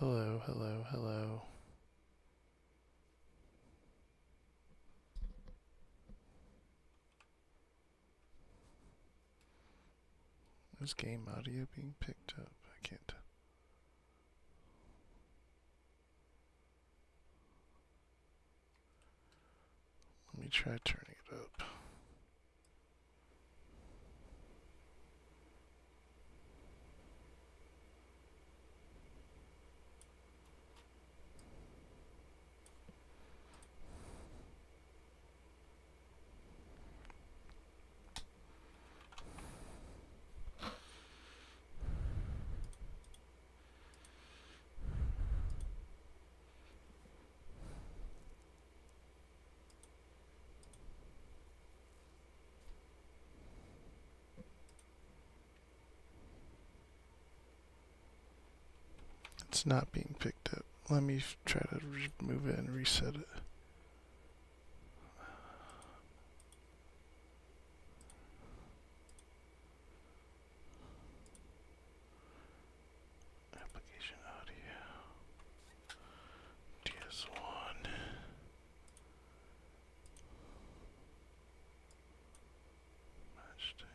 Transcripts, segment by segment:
Hello, hello, hello. Is game audio being picked up? I can't tell. Let me try turning it up. It's not being picked up. Let me try to remove it and reset it. Application audio. DS1. Match title.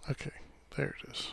Okay, there it is.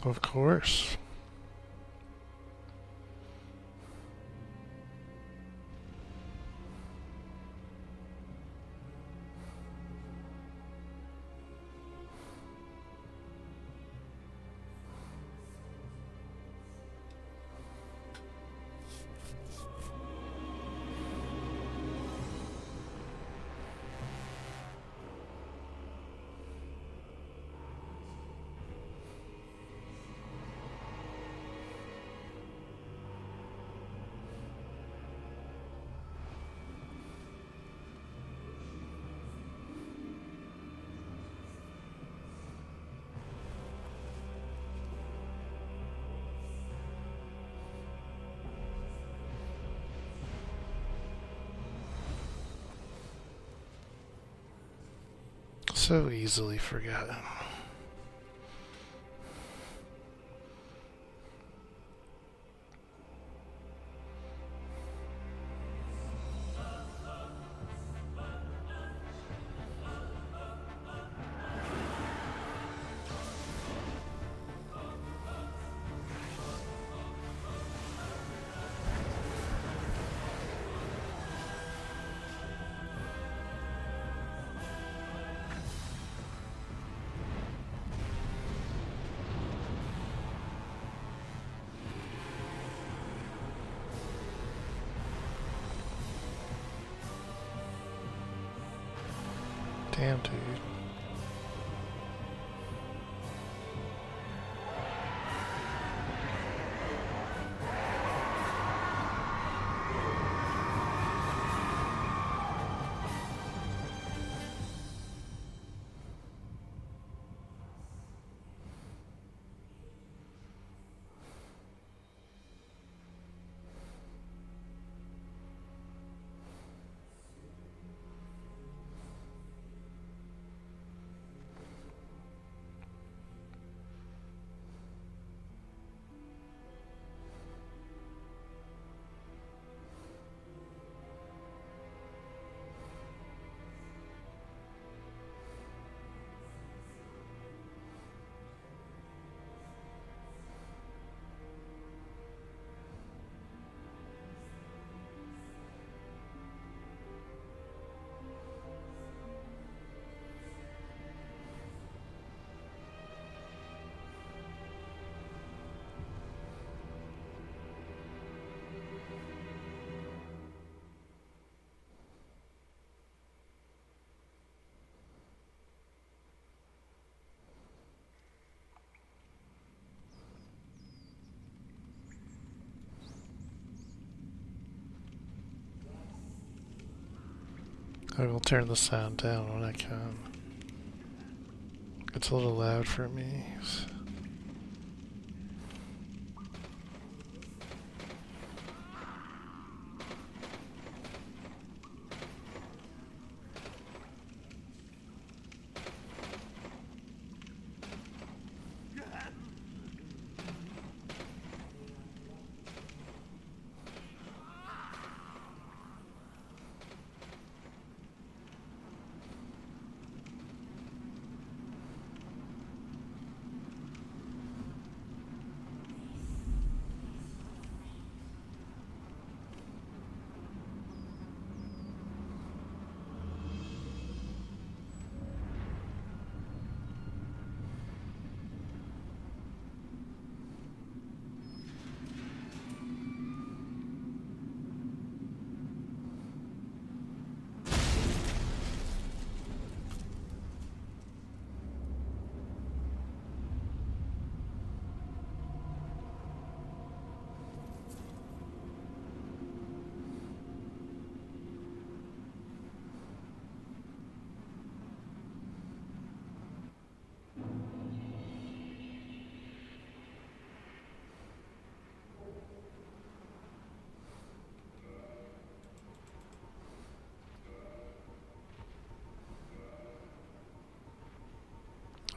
Of course. So easily forgotten. Damn, dude. I will turn the sound down when I can. It's a little loud for me.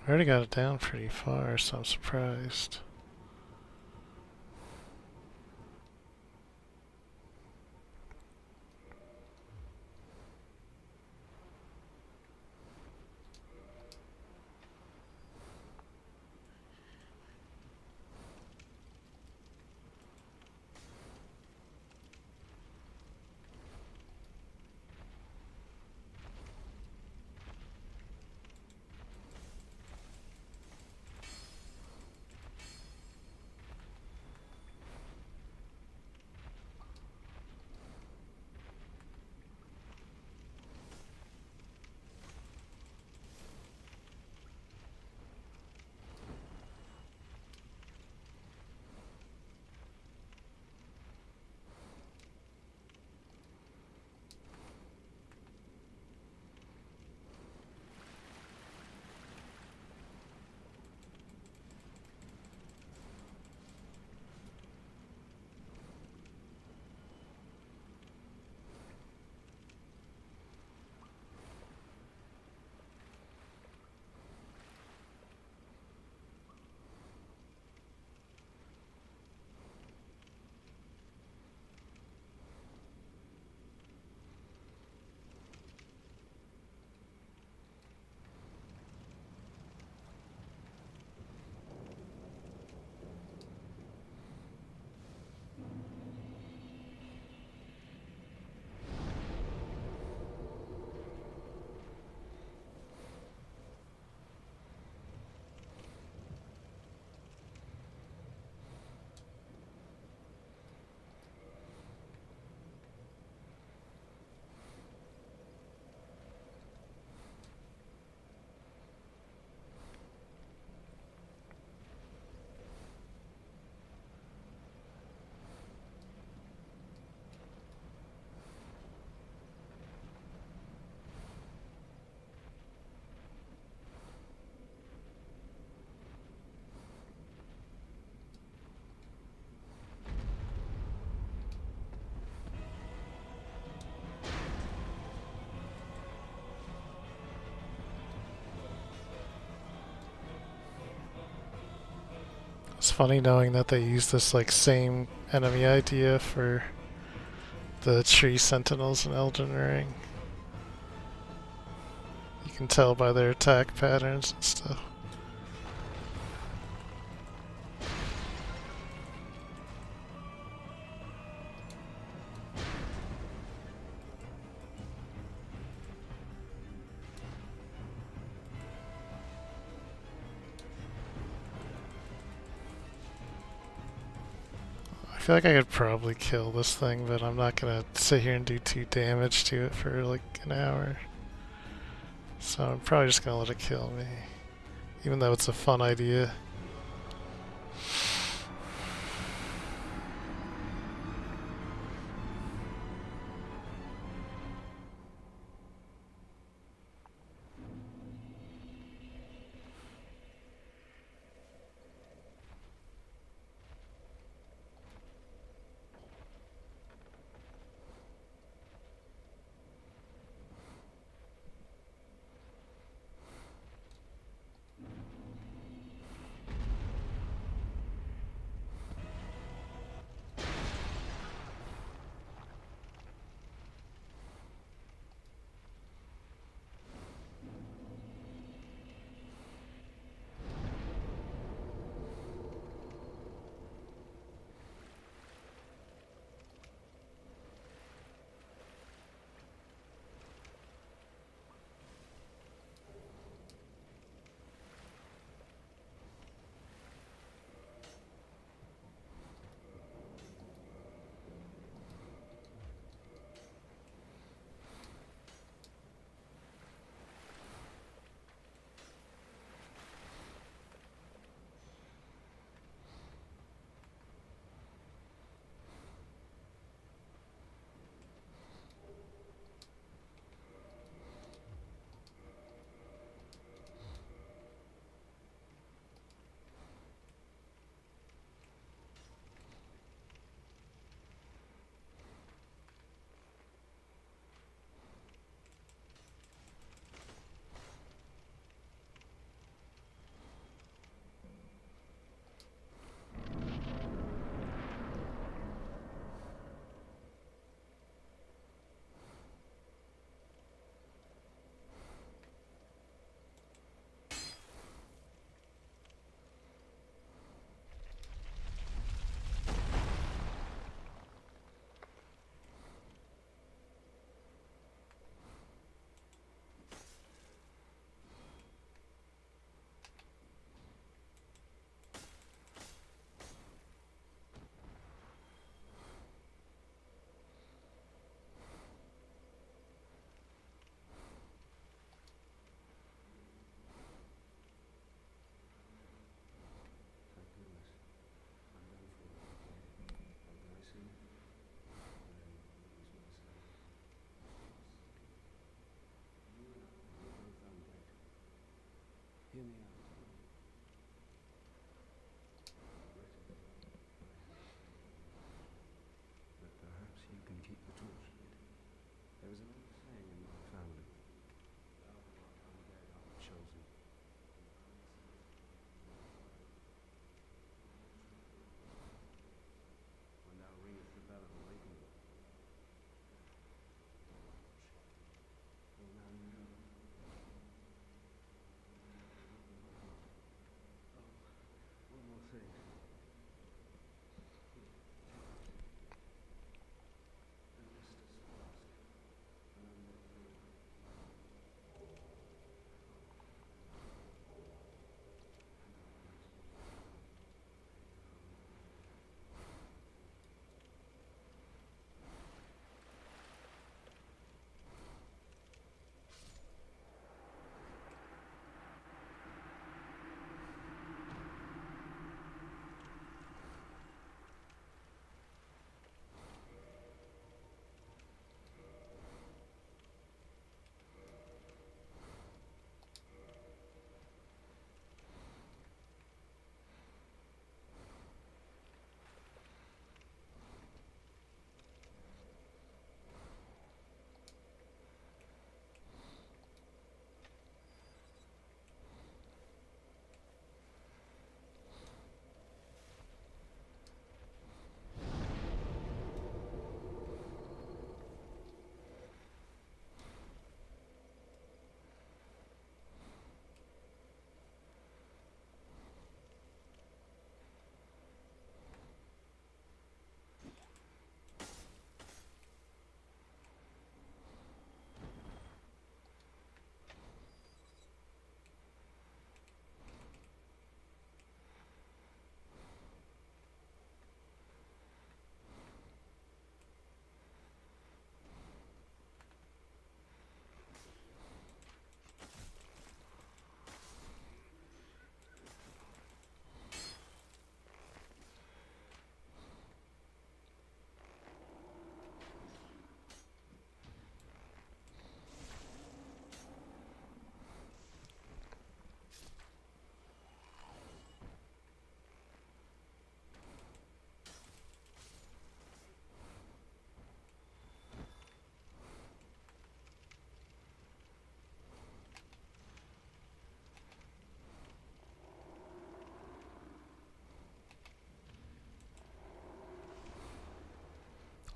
I already got it down pretty far, so I'm surprised. It's funny knowing that they use this like same enemy idea for the tree sentinels in Elden Ring. You can tell by their attack patterns and stuff. I feel like I could probably kill this thing, but I'm not gonna sit here and do 2 damage to it for like an hour. So I'm probably just gonna let it kill me. Even though it's a fun idea.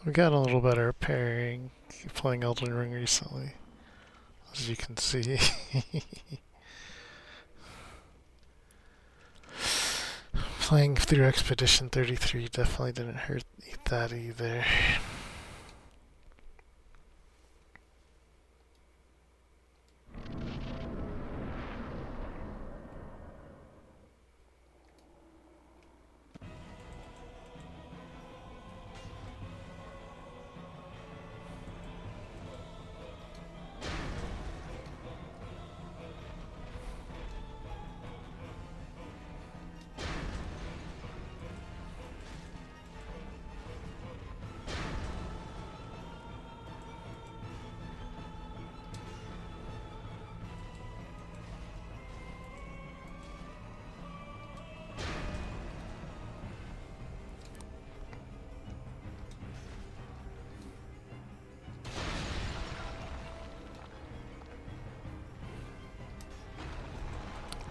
We got a little better at pairing playing Elden Ring recently, as you can see. Playing through Expedition 33 definitely didn't hurt that either.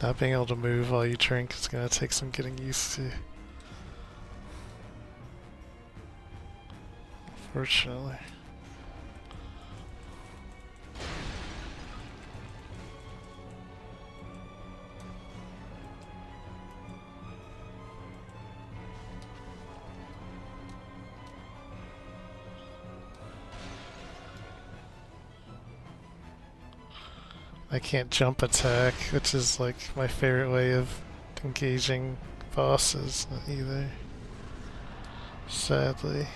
Not being able to move while you drink is gonna take some getting used to. Unfortunately. I can't jump attack, which is like my favorite way of engaging bosses either. Sadly.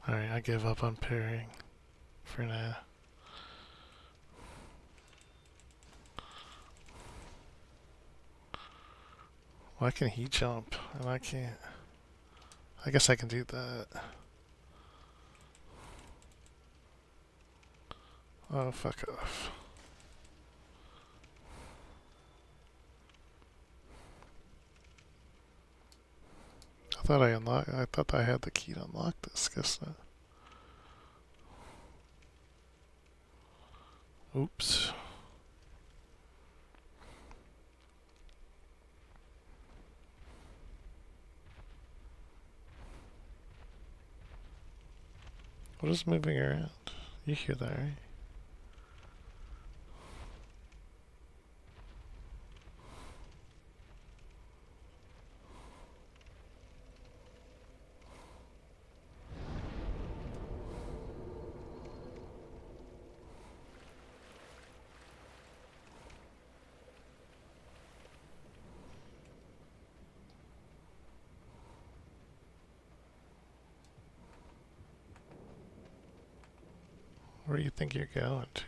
Alright, I give up on parrying for now. Why can he jump and I can't? I guess I can do that. Oh, fuck off. I thought I had the key to unlock this, guess not. Oops. What is moving around? You hear that, right? Where do you think you're going to?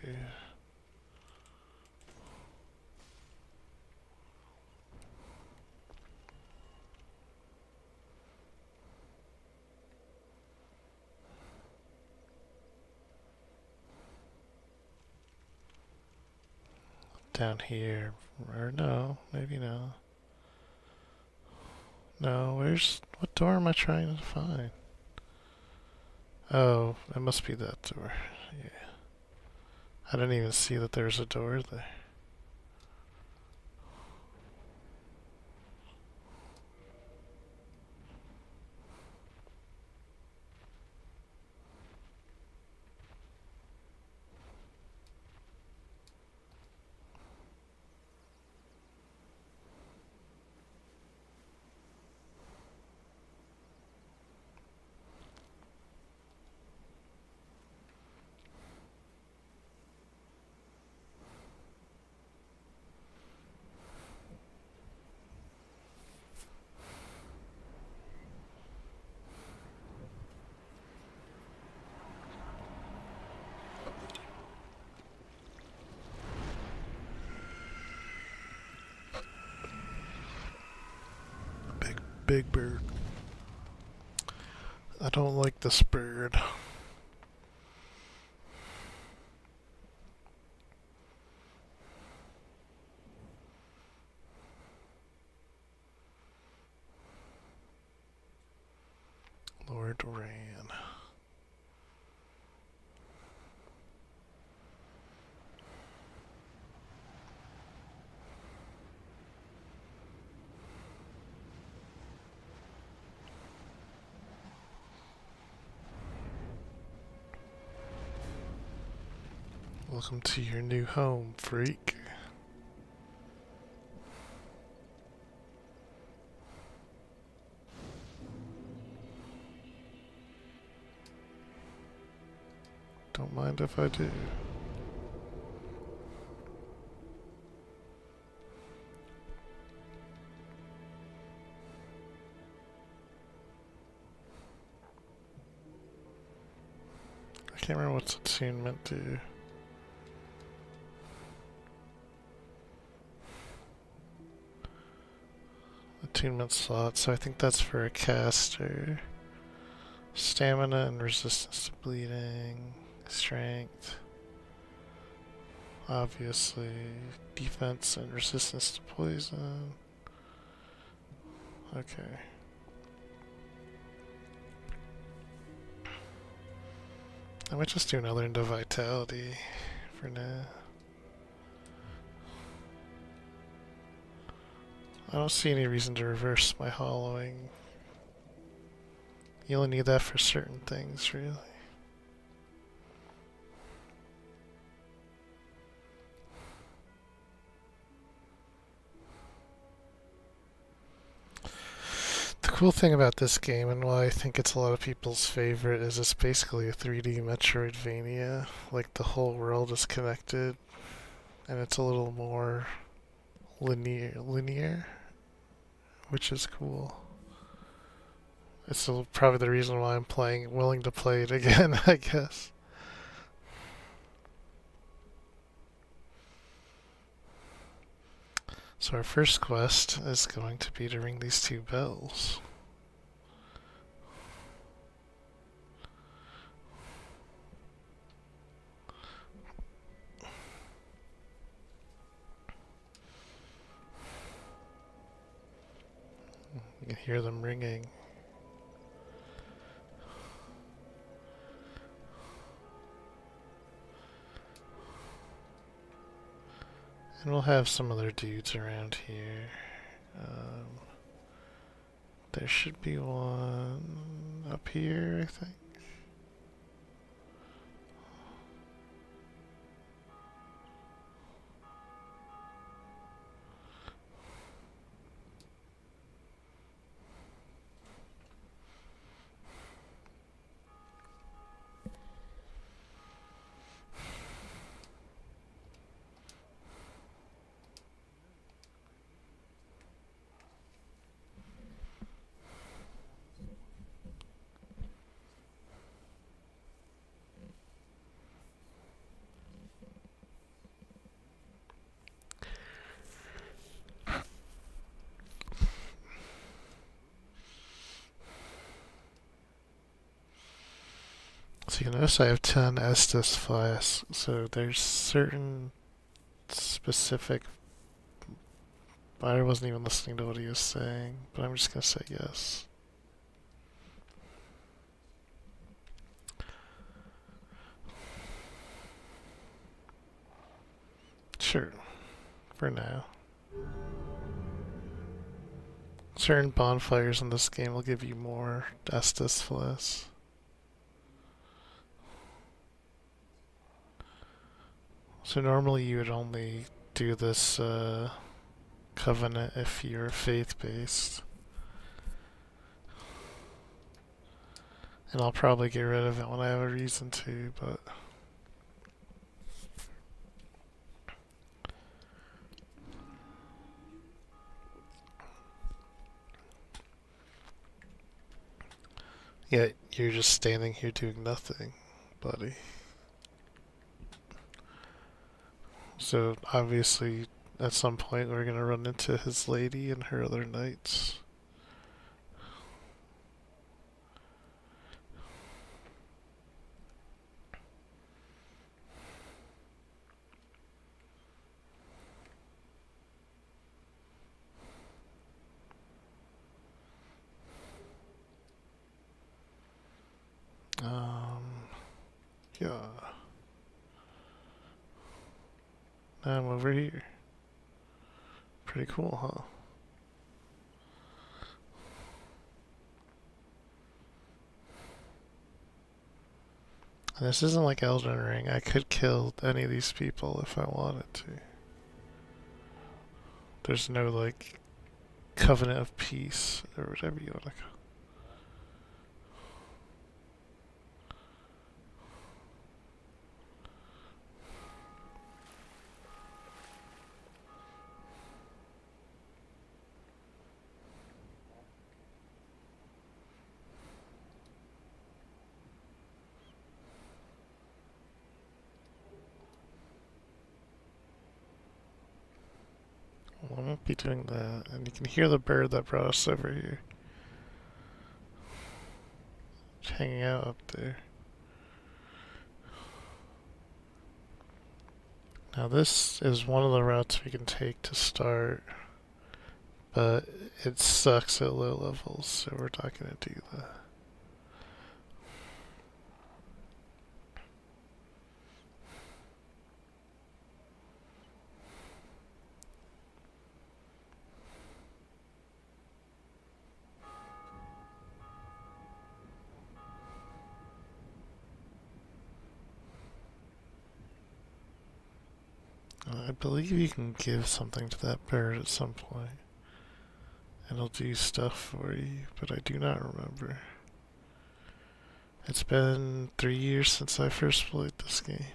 Down here. Or no, maybe no. No, what door am I trying to find? Oh, it must be that door. Yeah. I didn't even see that there was a door there. Big bird. I don't like this bird. Lord Ran. Welcome to your new home, freak. Don't mind if I do. I can't remember what's attunement do. Attunement slot, so I think that's for a caster. Stamina and resistance to bleeding. Strength. Obviously. Defense and resistance to poison. Okay. I might just do another into vitality for now. I don't see any reason to reverse my hollowing. You only need that for certain things, really. The cool thing about this game, and why I think it's a lot of people's favorite, is it's basically a 3D Metroidvania. Like, the whole world is connected, and it's a little more linear, which is cool. It's probably the reason why I'm willing to play it again, I guess. So our first quest is going to be to ring these 2 bells. You can hear them ringing. And we'll have some other dudes around here. There should be one up here, I think. So you notice I have 10 Estus flasks, so there's certain specific... I wasn't even listening to what he was saying, but I'm just gonna say yes. Sure, for now. Certain bonfires in this game will give you more Estus Fliss. So normally you would only do this covenant if you're faith-based. And I'll probably get rid of it when I have a reason to, but... yeah, you're just standing here doing nothing, buddy. So obviously at some point we're gonna run into his lady and her other knights. Yeah. Now I'm over here. Pretty cool, huh? And this isn't like Elden Ring. I could kill any of these people if I wanted to. There's no, like, covenant of peace, or whatever you want to call it. I won't be doing that. And you can hear the bird that brought us over here. Just hanging out up there. Now this is one of the routes we can take to start, but it sucks at low levels, so we're not going to do that. I believe you can give something to that bird at some point. And it'll do stuff for you, but I do not remember. It's been 3 years since I first played this game.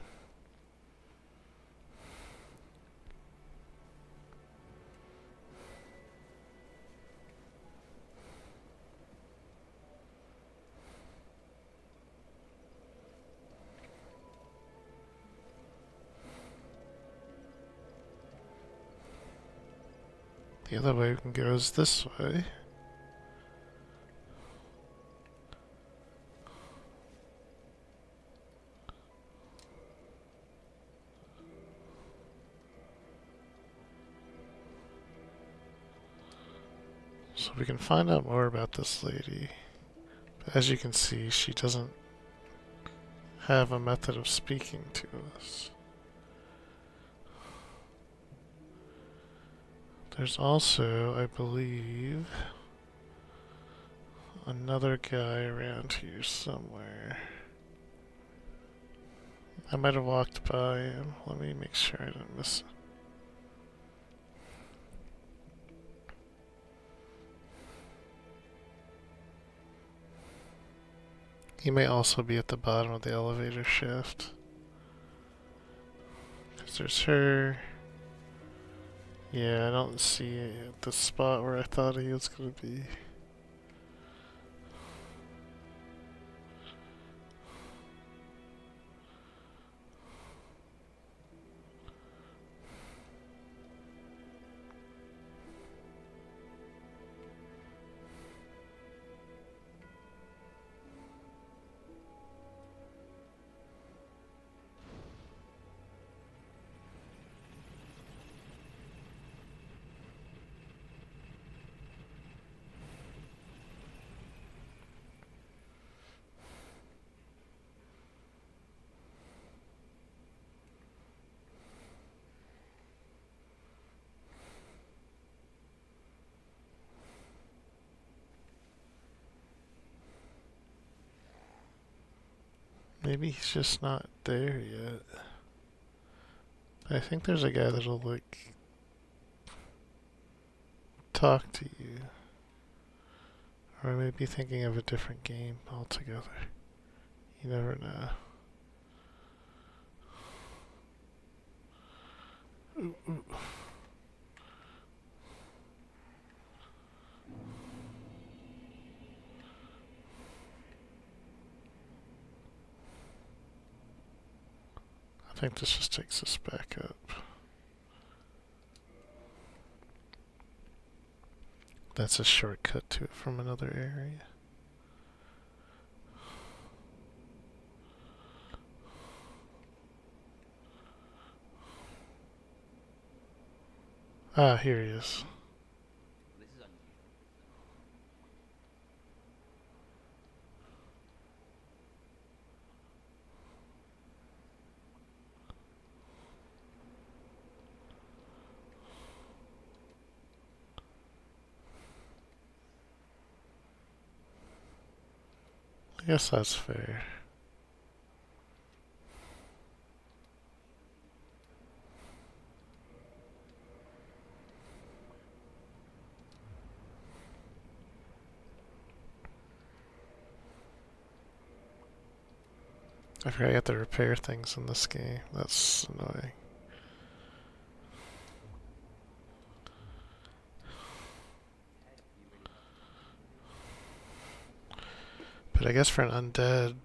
The other way we can go is this way. So we can find out more about this lady. But as you can see, she doesn't have a method of speaking to us. There's also, I believe, another guy around here somewhere. I might have walked by him. Let me make sure I didn't miss it. He may also be at the bottom of the elevator shaft. Because there's her. Yeah, I don't see the spot where I thought he was going to be. Maybe he's just not there yet. I think there's a guy that'll, like, talk to you. Or I may be thinking of a different game altogether. You never know. Ooh, ooh. I think this just takes us back up. That's a shortcut to it from another area. Ah, here he is. I guess that's fair. I forgot you have to repair things in this game. That's annoying. But I guess for an undead,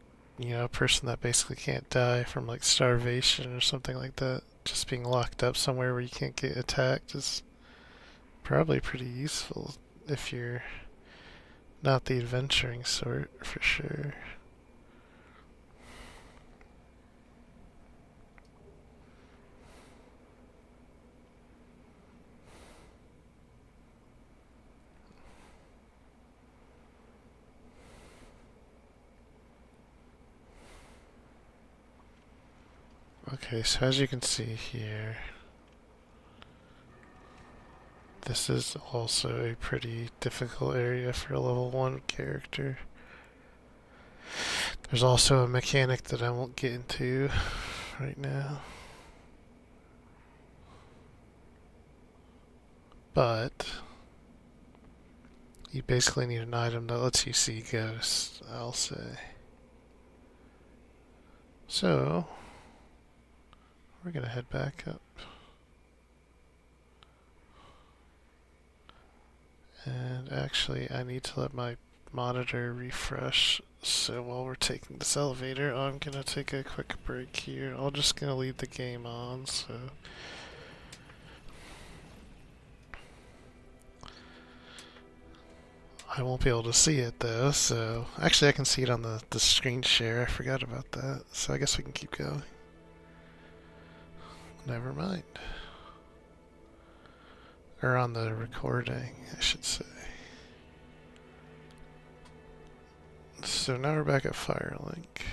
a person that basically can't die from like starvation or something like that, just being locked up somewhere where you can't get attacked is probably pretty useful if you're not the adventuring sort, for sure. Okay, so as you can see here, this is also a pretty difficult area for a level 1 character. There's also a mechanic that I won't get into right now. But you basically need an item that lets you see ghosts, I'll say. So, we're gonna head back up. And actually, I need to let my monitor refresh. So while we're taking this elevator, I'm gonna take a quick break here. I'm just gonna leave the game on, so I won't be able to see it though. So actually, I can see it on the screen share. I forgot about that. So I guess we can keep going. Never mind. Or on the recording, I should say. So now we're back at Firelink.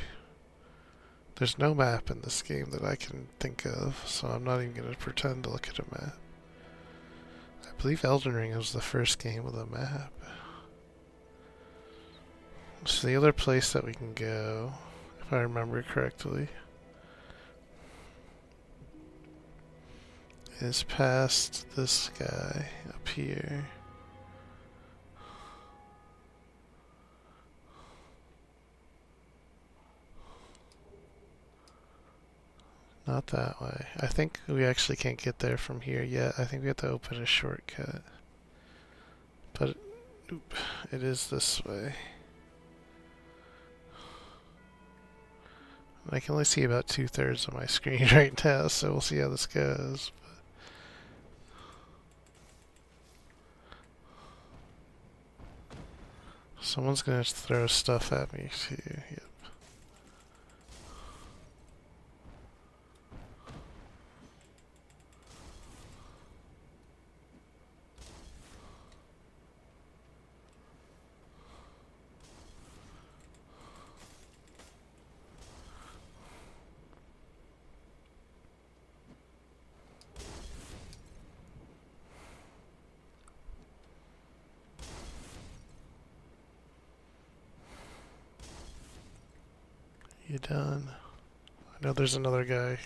There's no map in this game that I can think of, so I'm not even going to pretend to look at a map. I believe Elden Ring was the first game with a map. So the other place that we can go, if I remember correctly, is past this guy up here. Not that way. I think we actually can't get there from here yet. I think we have to open a shortcut. But it is this way. I can only see about 2/3 of my screen right now, so we'll see how this goes. Someone's gonna throw stuff at me too. Yep. You done? I know there's another guy.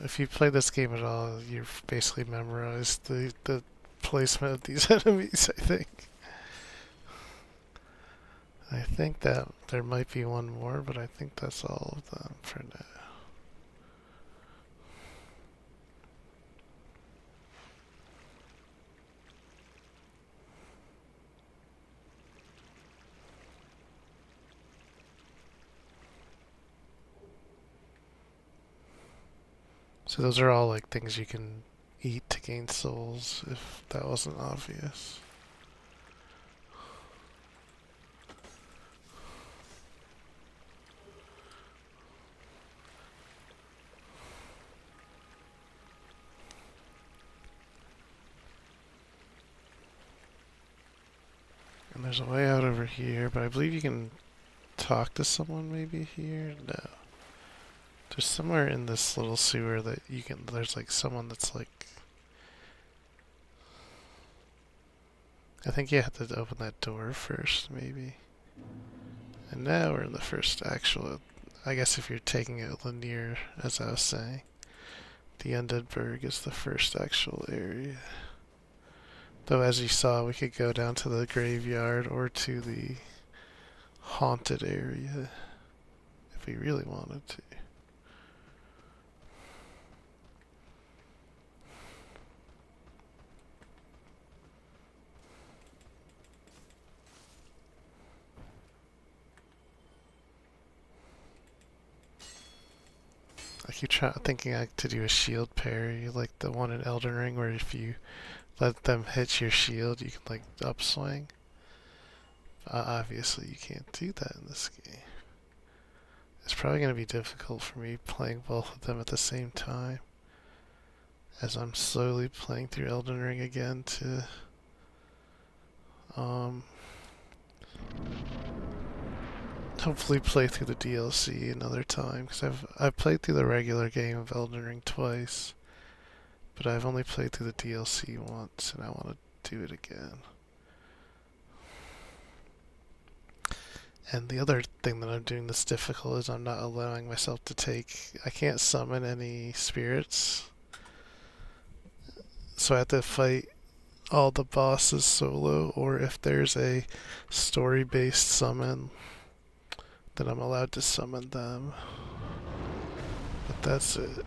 If you play this game at all, you've basically memorized the placement of these enemies, I think. I think that there might be one more, but I think that's all of them for now. So those are all like things you can eat to gain souls, if that wasn't obvious. And there's a way out over here, but I believe you can talk to someone maybe here? No. There's somewhere in this little sewer that you can, there's like someone that's like, I think you have to open that door first, maybe. And now we're in the first actual, I guess if you're taking it linear, as I was saying, the Undead Burg is the first actual area. Though as you saw, we could go down to the graveyard or to the haunted area if we really wanted to. I keep thinking to do a shield parry like the one in Elden Ring, where if you let them hit your shield, you can like upswing. Obviously, you can't do that in this game. It's probably going to be difficult for me playing both of them at the same time, as I'm slowly playing through Elden Ring again to hopefully play through the DLC another time, because I've played through the regular game of Elden Ring twice, but I've only played through the DLC once, and I want to do it again. And the other thing that I'm doing that's difficult is I'm not allowing myself to I can't summon any spirits, so I have to fight all the bosses solo, or if there's a story-based summon, then I'm allowed to summon them. But that's it.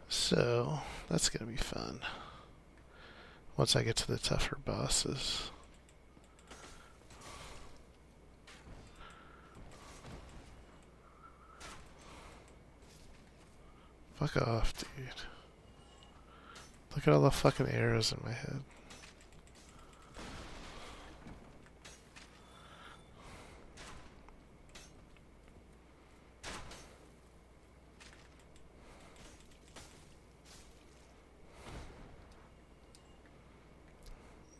So, that's gonna be fun. Once I get to the tougher bosses. Fuck off, dude. Look at all the fucking arrows in my head.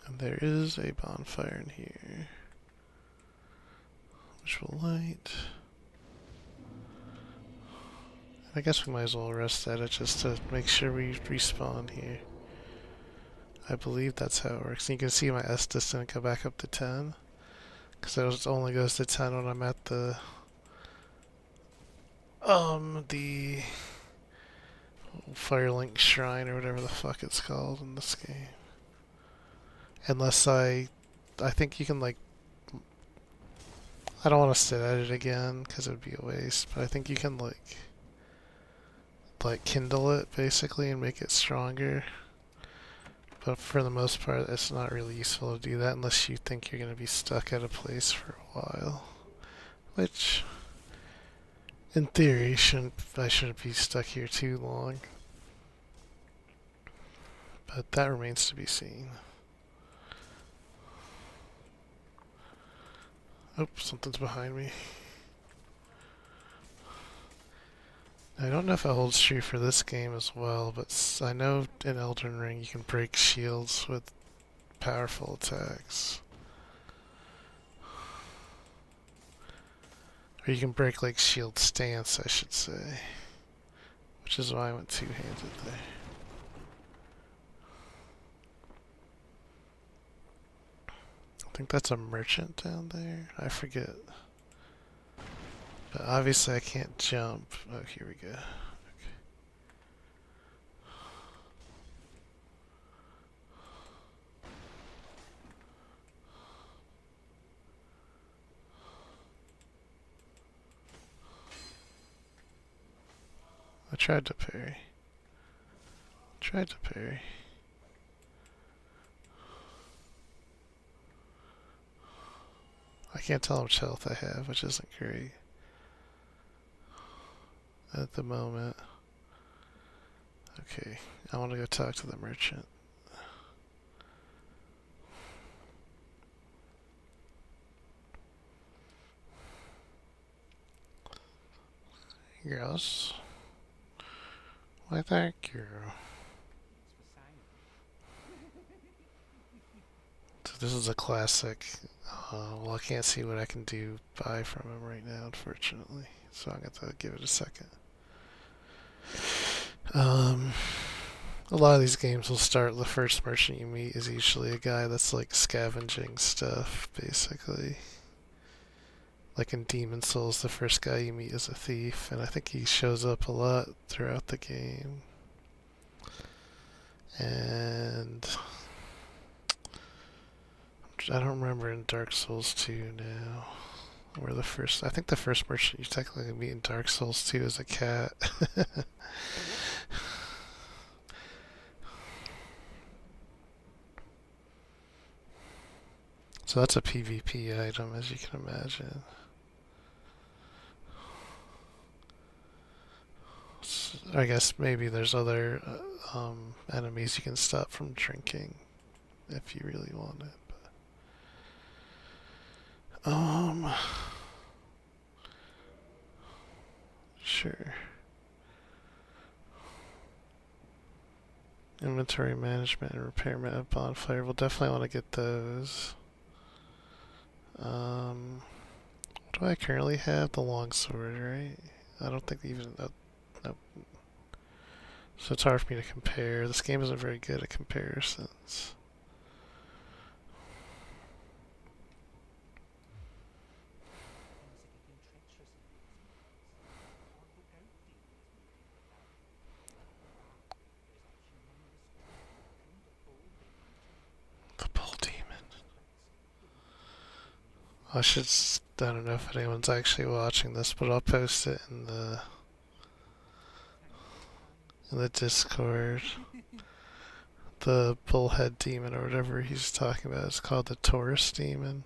And there is a bonfire in here, which will light. I guess we might as well rest at it just to make sure we respawn here. I believe that's how it works. And you can see my Estus didn't go back up to 10, because it only goes to 10 when I'm at the Firelink Shrine or whatever the fuck it's called in this game. Unless I think you can like, I don't want to sit at it again because it would be a waste, but I think you can like kindle it basically and make it stronger. But for the most part, it's not really useful to do that unless you think you're going to be stuck at a place for a while. Which, in theory, I shouldn't be stuck here too long. But that remains to be seen. Oh, something's behind me. I don't know if it holds true for this game as well, but I know in Elden Ring you can break shields with powerful attacks. Or you can break like shield stance, I should say. Which is why I went two-handed there. I think that's a merchant down there. I forget. But obviously I can't jump. Oh, here we go. I tried to parry. Tried to parry. I can't tell how much health I have, which isn't great at the moment. Okay, I want to go talk to the merchant. Yes. Why, thank you. So this is a classic. Well, I can't see what I can do buy from him right now, unfortunately. So I'm going to give it a second. A lot of these games will start, the first merchant you meet is usually a guy that's like scavenging stuff, basically. Like in Demon Souls, the first guy you meet is a thief, and I think he shows up a lot throughout the game. And I don't remember in Dark Souls 2 now. Where the first, I think the first merchant you technically meet in Dark Souls 2 is a cat. So that's a PvP item, as you can imagine. So I guess maybe there's other enemies you can stop from drinking if you really want it. But, sure. Inventory management and repairment of bonfire. We'll definitely want to get those. What do I currently have? The longsword, right? I don't think even. Nope. So it's hard for me to compare. This game isn't very good at comparisons. The bull demon. I should. I don't know if anyone's actually watching this, but I'll post it in the Discord. The bullhead demon or whatever he's talking about is called the Taurus demon.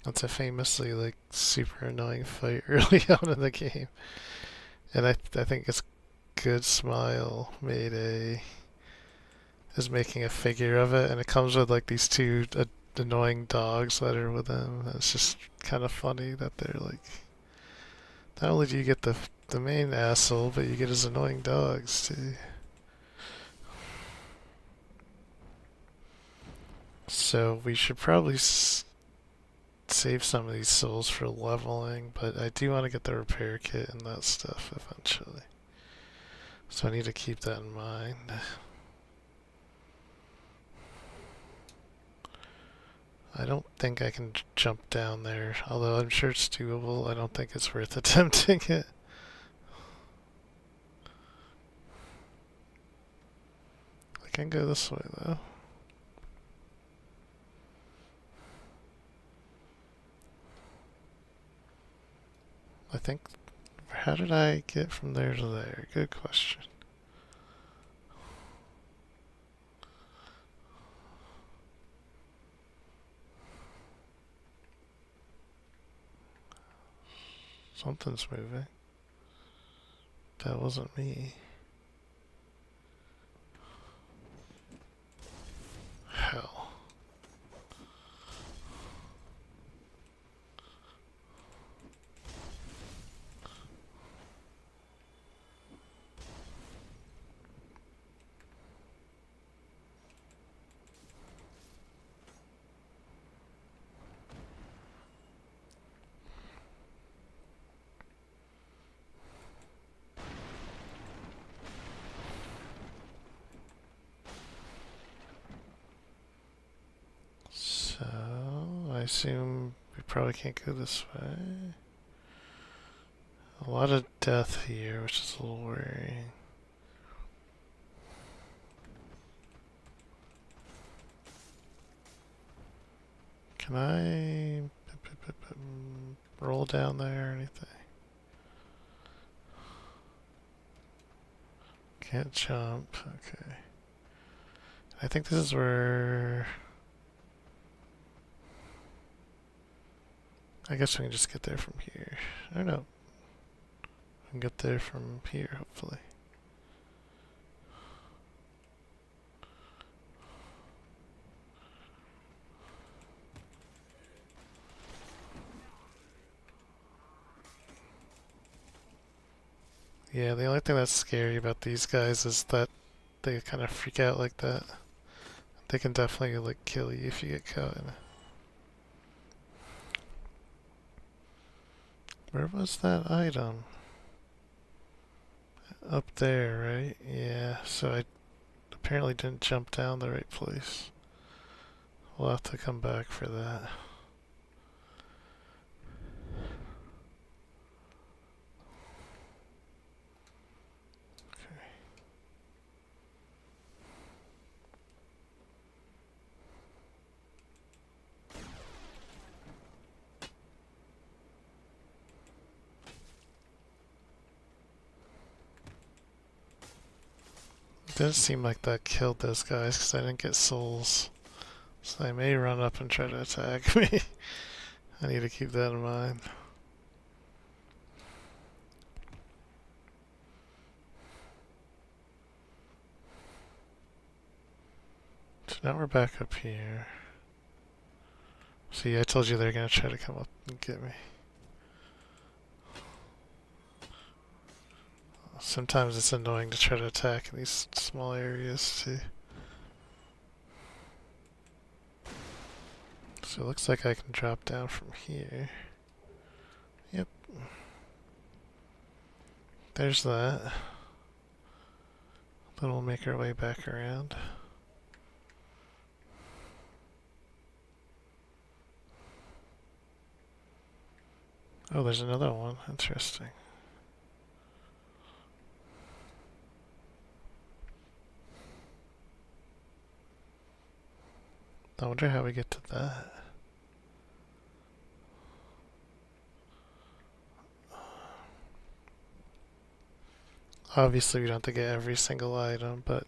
That's a famously like super annoying fight early on in the game, and I think it's Good Smile is making a figure of it, and it comes with like these two annoying dogs that are with him. And it's just kind of funny that they're like, not only do you get the main asshole, but you get his annoying dogs too. So we should probably save some of these souls for leveling, but I do want to get the repair kit and that stuff eventually. So I need to keep that in mind. I don't think I can jump down there, although I'm sure it's doable. I don't think it's worth attempting it. I can go this way though. I think, how did I get from there to there? Good question. Something's moving. That wasn't me. Hell. assume we probably can't go this way. A lot of death here, which is a little worrying. Can I roll down there or anything? Can't jump. Okay. I think this is where... I guess we can just get there from here. I don't know. We can get there from here, hopefully. Yeah, the only thing that's scary about these guys is that they kind of freak out like that. They can definitely like kill you if you get caught in it. Where was that item? Up there, right? Yeah, so I apparently didn't jump down the right place. We'll have to come back for that. It didn't seem like that killed those guys because I didn't get souls. So they may run up and try to attack me. I need to keep that in mind. So now we're back up here. See, I told you they're gonna try to come up and get me. Sometimes it's annoying to try to attack in these small areas too. So it looks like I can drop down from here. Yep. There's that. Then we'll make our way back around. Oh, there's another one. Interesting. I wonder how we get to that. Obviously we don't have to get every single item, but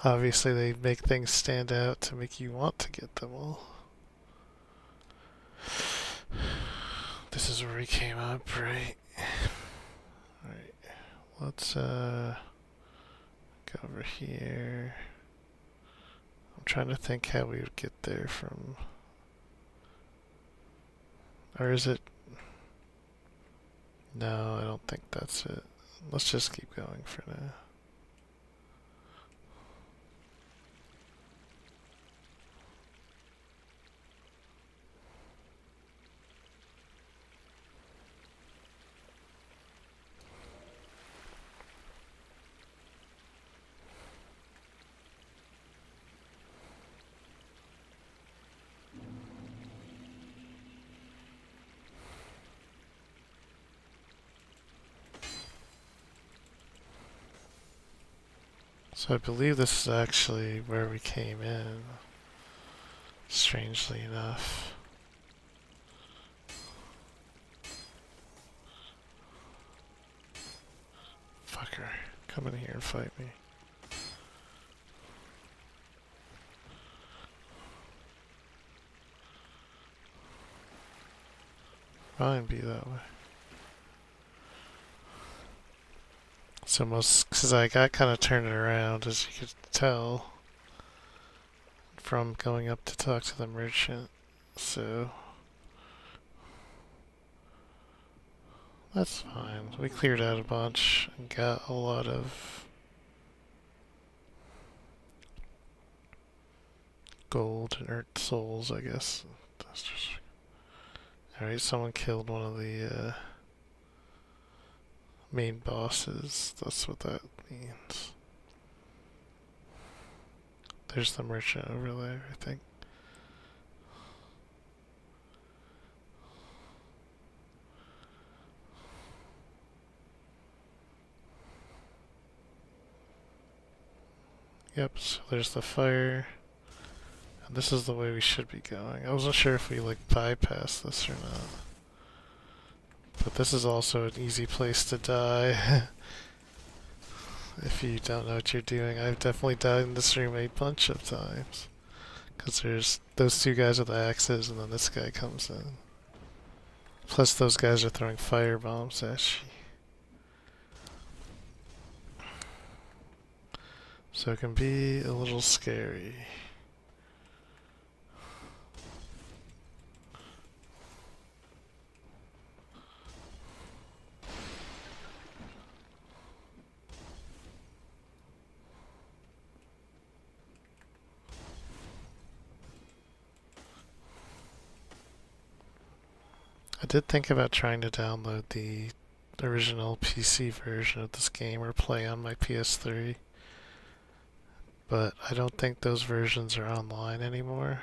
obviously they make things stand out to make you want to get them all. This is where we came up, right? Alright, let's go over here. I'm trying to think how we would get there from... Or is it... No, I don't think that's it. Let's just keep going for now. So I believe this is actually where we came in, strangely enough. Fucker, come in here and fight me. Fine, be that way. So because I got kind of turned around, as you could tell, from going up to talk to the merchant, so that's fine. We cleared out a bunch and got a lot of gold and earth souls, I guess. Alright, someone killed one of the main bosses. That's what that means. There's the merchant over there, I think. Yep, so there's the fire. And this is the way we should be going. I wasn't sure if we like bypass this or not. But this is also an easy place to die. If you don't know what you're doing. I've definitely died in this room a bunch of times. Because there's those two guys with the axes and then this guy comes in. Plus those guys are throwing fire bombs at you. So it can be a little scary. I did think about trying to download the original PC version of this game or play on my PS3, but I don't think those versions are online anymore.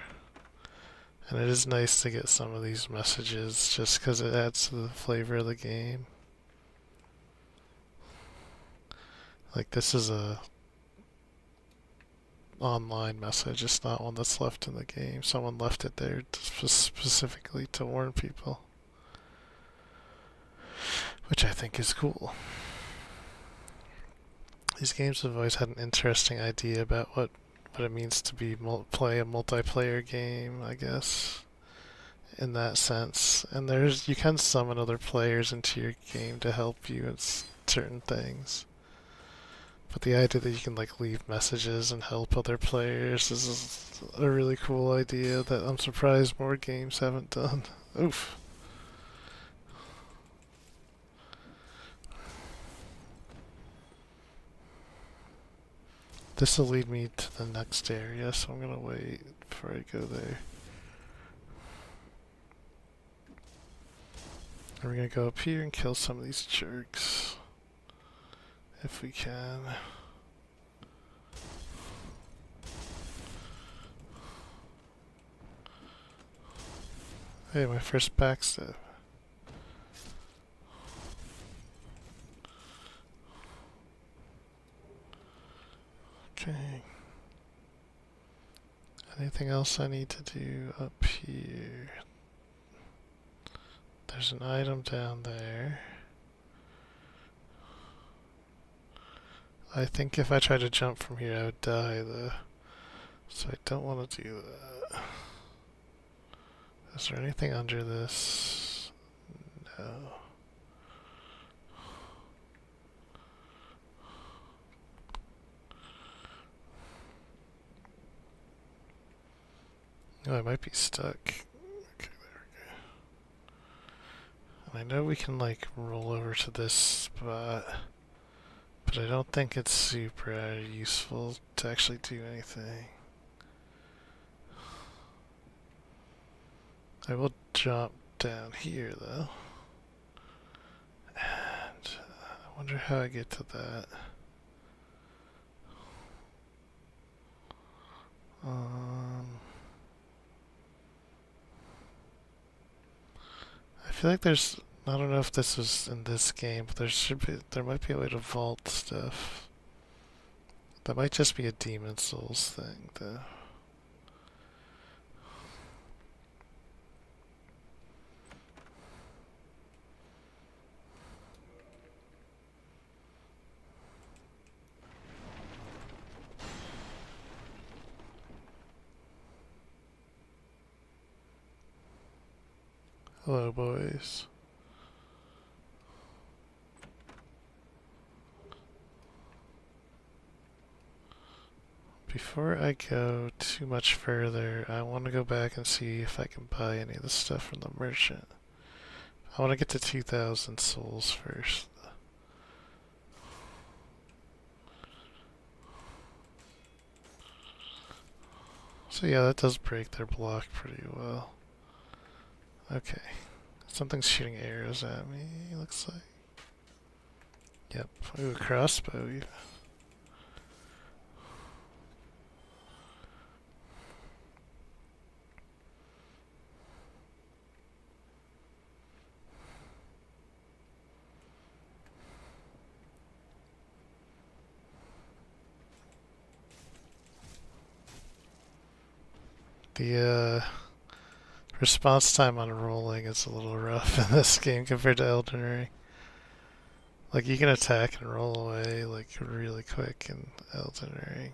And it is nice to get some of these messages just because it adds to the flavor of the game. Like this is a online message, it's not one that's left in the game. Someone left it there specifically to warn people, which I think is cool. These games have always had an interesting idea about what it means to be play a multiplayer game, I guess, in that sense. And you can summon other players into your game to help you in certain things. But the idea that you can like leave messages and help other players is a really cool idea that I'm surprised more games haven't done. Oof. This will lead me to the next area, so I'm gonna wait before I go there. And we're gonna go up here and kill some of these jerks. If we can. Hey, my first backstab. Okay. Anything else I need to do up here? There's an item down there. I think if I tried to jump from here I would die though. So I don't want to do that. Is there anything under this? No. Oh, I might be stuck. Okay, there we go. And I know we can like roll over to this spot, but I don't think it's super useful to actually do anything. I will jump down here though. And I wonder how I get to that. I feel like I don't know if this was in this game, but there might be a way to vault stuff. That might just be a Demon Souls thing though. Hello, boys. Before I go too much further, I want to go back and see if I can buy any of the stuff from the merchant. I want to get to 2,000 souls first. So yeah, that does break their block pretty well. Okay. Something's shooting arrows at me, looks like. Yep. Ooh, a crossbow. The response time on rolling is a little rough in this game compared to Elden Ring. Like, you can attack and roll away, like, really quick in Elden Ring.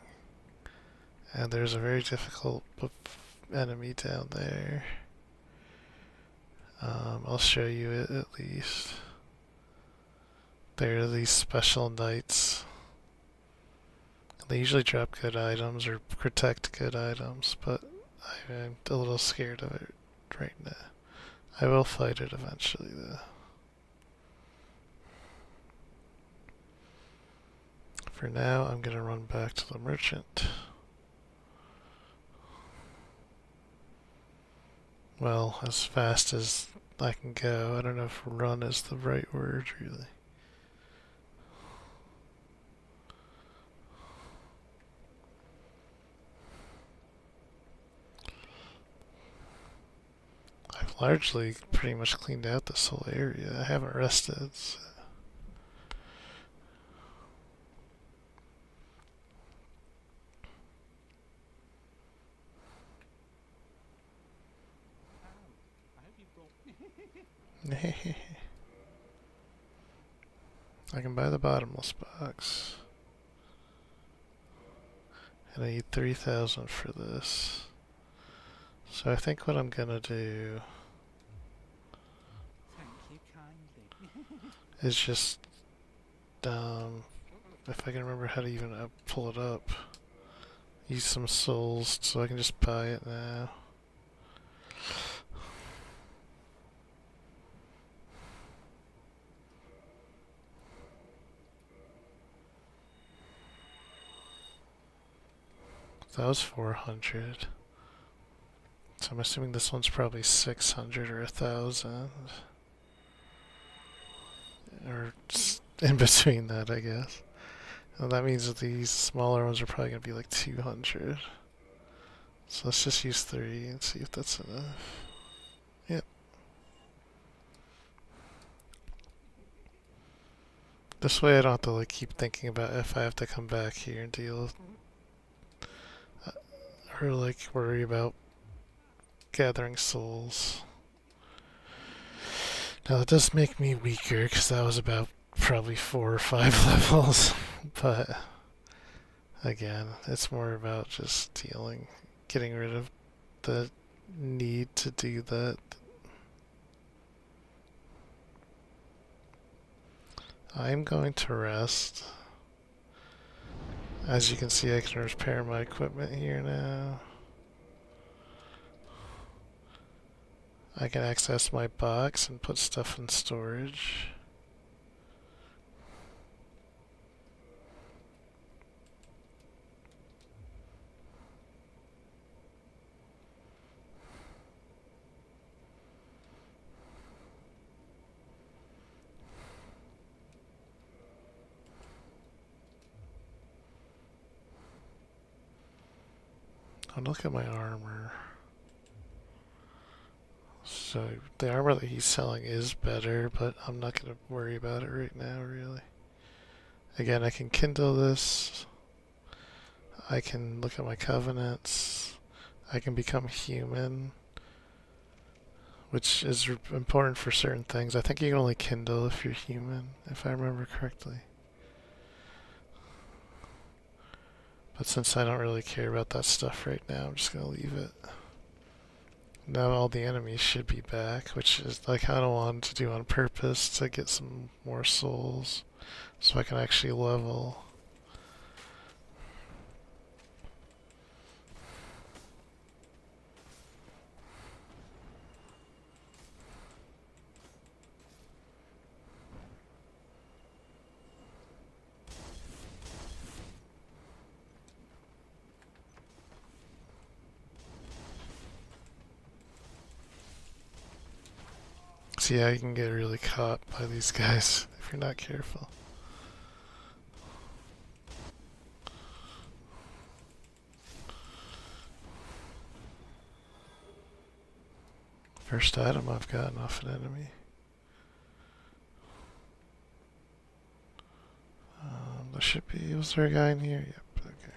And there's a very difficult enemy down there. I'll show you it at least. There are these special knights. They usually drop good items or protect good items, but I'm a little scared of it right now. I will fight it eventually, though. For now, I'm gonna run back to the merchant. Well, as fast as I can go. I don't know if run is the right word, really. I've largely pretty much cleaned out this whole area. I haven't rested, so. I can buy the bottomless box. And I need 3,000 for this. So I think what I'm gonna do is just, if I can remember how to even pull it up, use some souls so I can just buy it now. That was 400. So I'm assuming this one's probably 600 or 1,000. Or in between that, I guess. And that means that these smaller ones are probably going to be like 200. So let's just use 3 and see if that's enough. Yep. This way I don't have to like keep thinking about if I have to come back here and deal or like worry about gathering souls. Now that does make me weaker because that was about probably 4 or 5 levels, but again, it's more about just getting rid of the need to do that. I'm going to rest. As you can see, I can repair my equipment here now. I can access my box and put stuff in storage. Oh, look at my armor. So the armor that he's selling is better, but I'm not going to worry about it right now, really. Again, I can kindle this. I can look at my covenants. I can become human, which is important for certain things. I think you can only kindle if you're human, if I remember correctly. But since I don't really care about that stuff right now, I'm just going to leave it. Now all the enemies should be back, which is I kind of wanted to do on purpose to get some more souls so I can actually level. See how you can get really caught by these guys if you're not careful. First item I've gotten off an enemy. There should be, was there a guy in here? Yep, okay.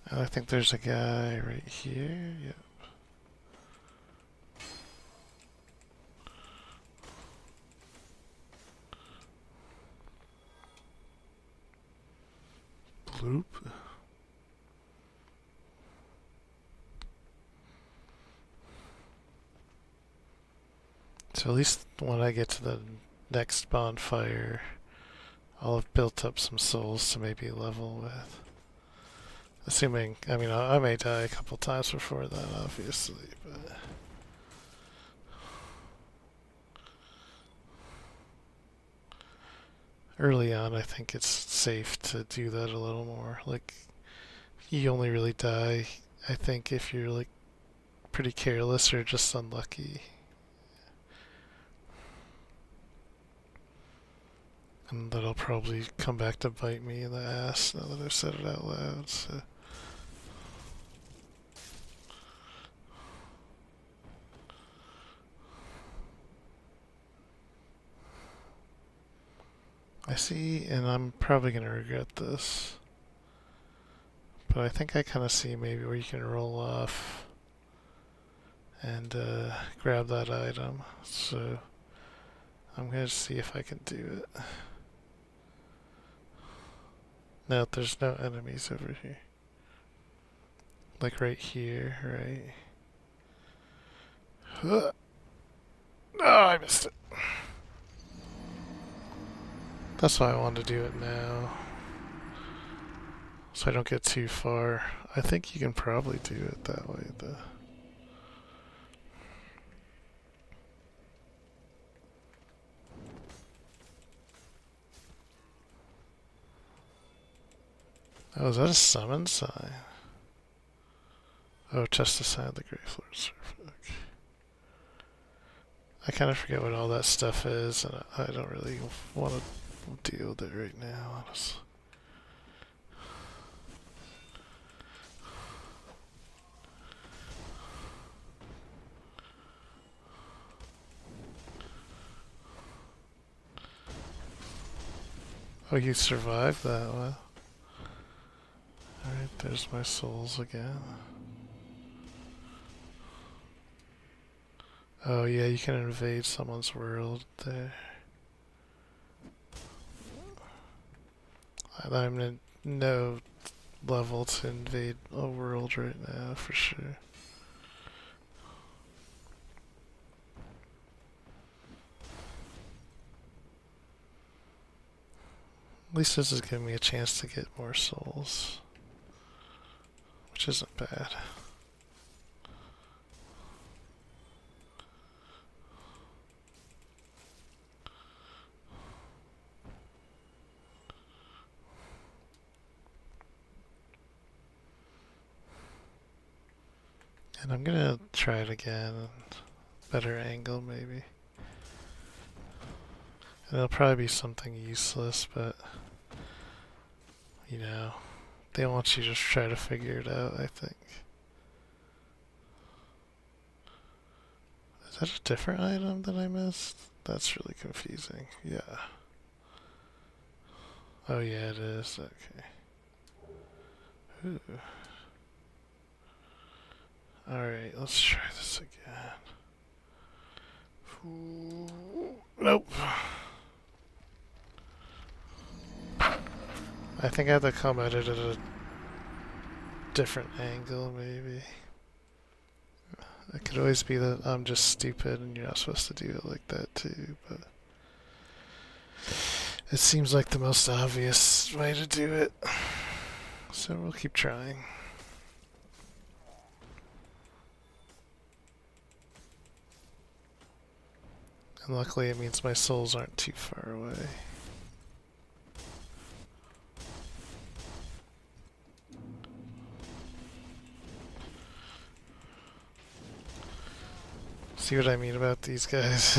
And I think there's a guy right here. Yep. Bloop. So at least when I get to the next bonfire, I'll have built up some souls to maybe level with. Assuming, I mean, I may die a couple times before that, obviously, but... Early on, I think it's safe to do that a little more. Like, you only really die, I think, if you're, like, pretty careless or just unlucky. And that'll probably come back to bite me in the ass now that I've said it out loud, so... I see, and I'm probably going to regret this. But I think I kind of see maybe where you can roll off and grab that item. So I'm going to see if I can do it. No, there's no enemies over here. Like right here, right? Oh, I missed it. That's why I wanted to do it now. So I don't get too far. I think you can probably do it that way, though. Oh, is that a summon sign? Oh, just a sign of the Great Lord Surf. Okay. I kind of forget what all that stuff is, and I don't really want to deal with it right now, honestly. Oh, you survived that one. Alright, there's my souls again. Oh yeah, you can invade someone's world there. I'm in no level to invade a world right now, for sure. At least this is giving me a chance to get more souls, which isn't bad. And I'm gonna try it again. Better angle, maybe. And it'll probably be something useless, but... You know, they want you to try to figure it out, I think. Is that a different item that I missed? That's really confusing. Yeah. Oh yeah, it is. Okay. Ooh. Alright, let's try this again. Ooh. Nope. I think I have to come at it at a different angle, maybe. It could always be that I'm just stupid and you're not supposed to do it like that too, but... It seems like the most obvious way to do it. So we'll keep trying. And luckily it means my souls aren't too far away. See what I mean about these guys?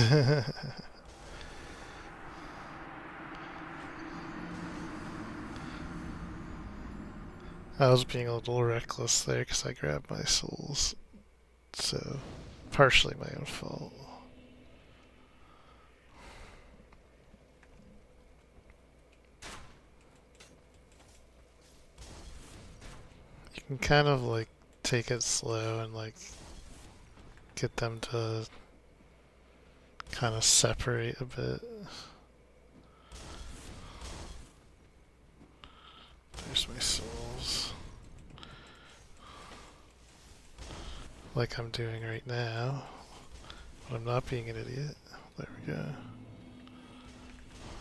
I was being a little reckless there because I grabbed my souls. So, partially my own fault. can kind of like take it slow and like get them to kind of separate a bit. There's my souls. Like I'm doing right now. But I'm not being an idiot. There we go.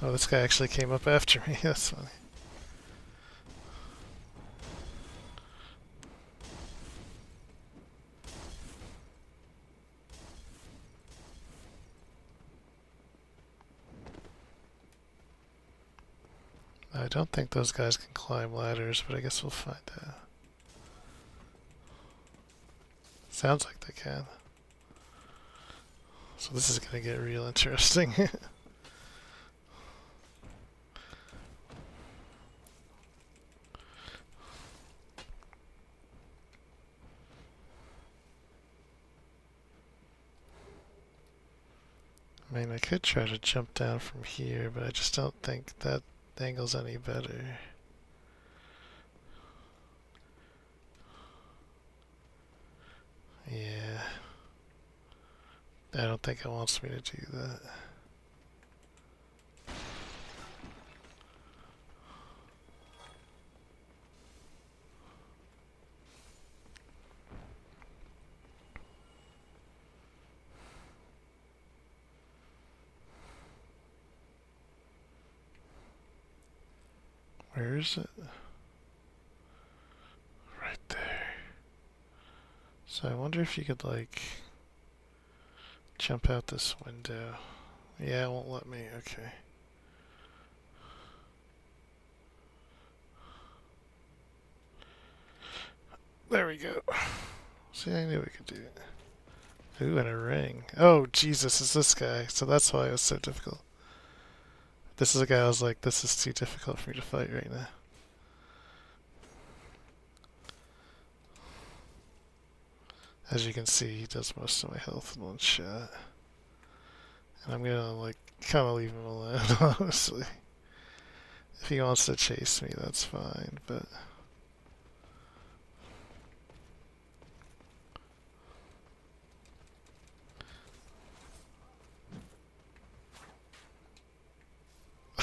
Oh, this guy actually came up after me. That's funny. I don't think those guys can climb ladders, but I guess we'll find out. Sounds like they can. So this is gonna get real interesting. I mean, I could try to jump down from here, but I just don't think that angle's any better. Yeah. I don't think it wants me to do that. Where is it? Right there. So I wonder if you could like jump out this window. Yeah, it won't let me. Okay. There we go. See, I knew we could do it. Ooh, and a ring. Oh, Jesus, it's this guy. So that's why it was so difficult. This is a guy I was like, this is too difficult for me to fight right now. As you can see, he does most of my health in one shot. And I'm gonna, like, kind of leave him alone, honestly. If he wants to chase me, that's fine, but...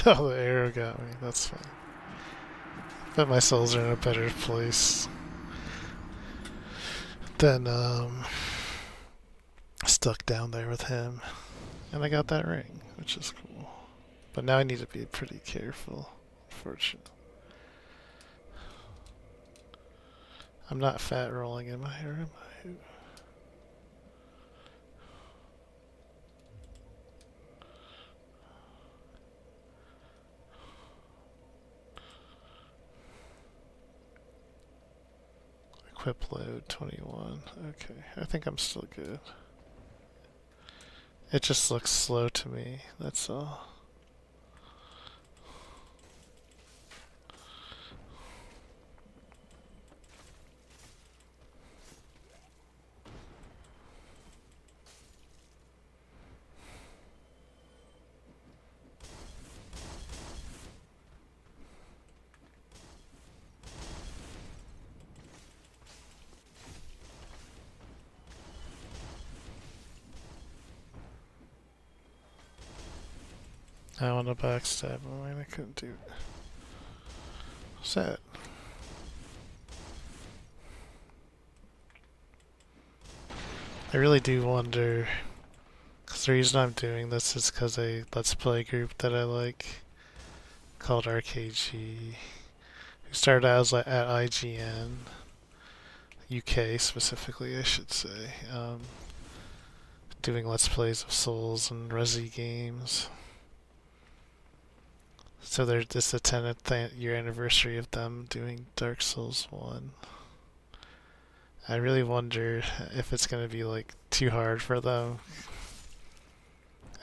Oh, the arrow got me. That's fine. But my souls are in a better place than stuck down there with him. And I got that ring, which is cool. But now I need to be pretty careful, unfortunately. I'm not fat rolling, am I? Or am I? Equip load 21. Okay, I think I'm still good. It just looks slow to me, that's all. I want to backstab him, and I couldn't do it. Sad. I really do wonder, because the reason I'm doing this is because a Let's Play group that I like, called RKG, who started out as at IGN, UK specifically, I should say, doing Let's Plays of Souls and Resi games. So there's this the 10th year anniversary of them doing Dark Souls 1. I really wonder if it's going to be like too hard for them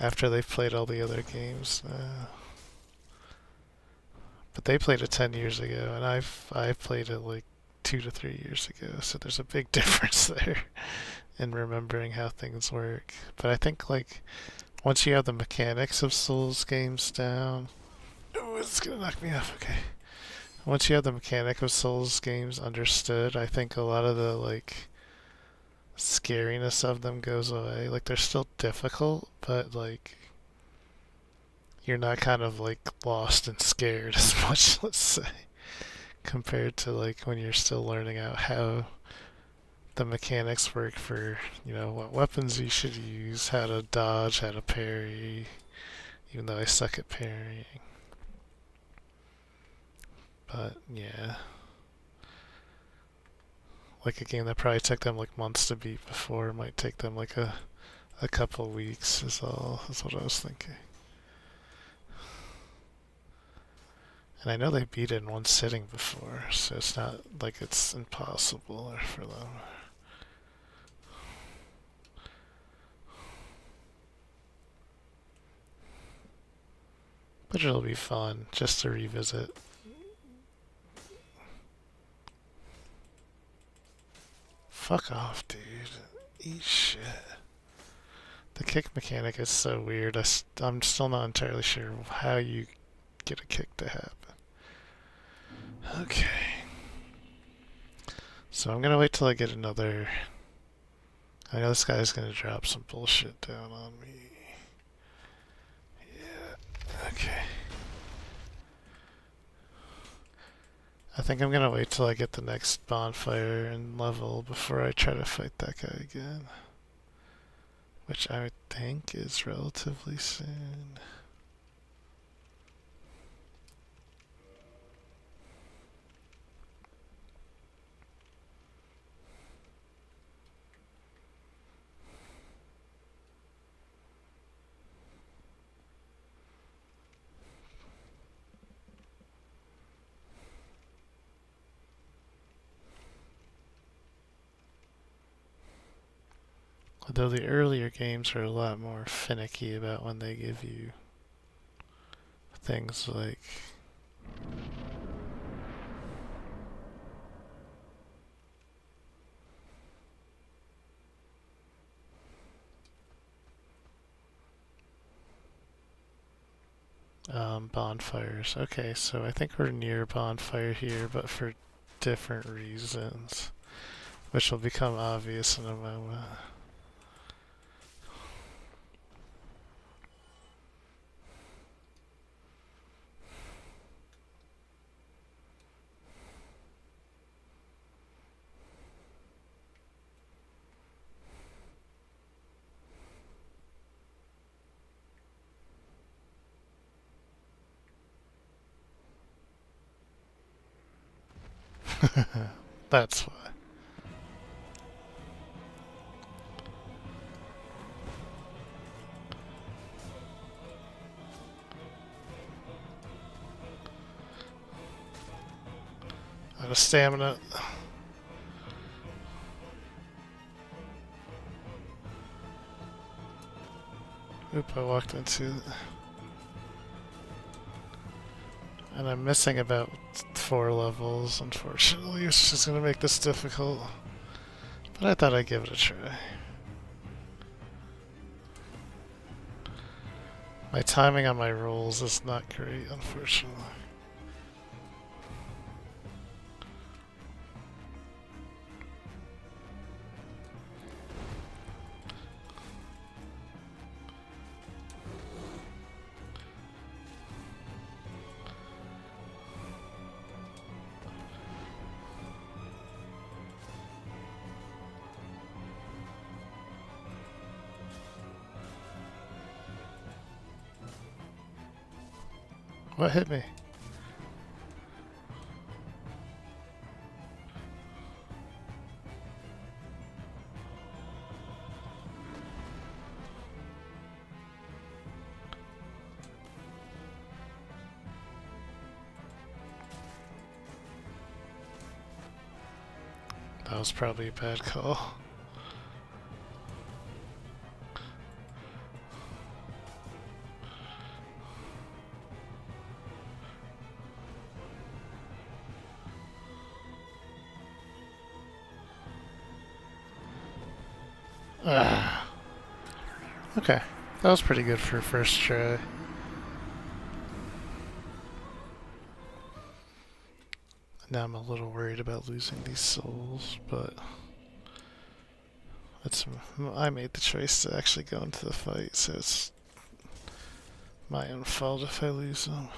after they've played all the other games. But they played it 10 years ago, and I played it like 2 to 3 years ago, so there's a big difference there in remembering how things work. But I think like once you have the mechanics of Souls games down, oh, it's gonna knock me off. Okay. Once you have the mechanic of Souls games understood, I think a lot of the like scariness of them goes away. Like they're still difficult, but like you're not kind of like lost and scared as much, let's say, compared to like when you're still learning out how the mechanics work for, you know, what weapons you should use, how to dodge, how to parry, even though I suck at parrying. But yeah. Like a game that probably took them like months to beat before might take them like a couple weeks is what I was thinking. And I know they beat it in one sitting before, so it's not like it's impossible for them. But it'll be fun just to revisit. Fuck off, dude. Eat shit. The kick mechanic is so weird. I'm still not entirely sure how you get a kick to happen. Okay. So I'm gonna wait till I get another. I know this guy's gonna drop some bullshit down on me. Yeah. Okay. I think I'm gonna wait till I get the next bonfire and level before I try to fight that guy again. Which I would think is relatively soon. Although the earlier games are a lot more finicky about when they give you things like bonfires. Okay, so I think we're near bonfire here, but for different reasons, which will become obvious in a moment. That's why. Out of stamina. Oop, I walked into... And I'm missing about 4 levels, unfortunately, which is going to make this difficult. But I thought I'd give it a try. My timing on my rolls is not great, unfortunately. What hit me? That was probably a bad call. Okay, that was pretty good for first try. Now I'm a little worried about losing these souls, but I made the choice to actually go into the fight, so it's my own fault if I lose them.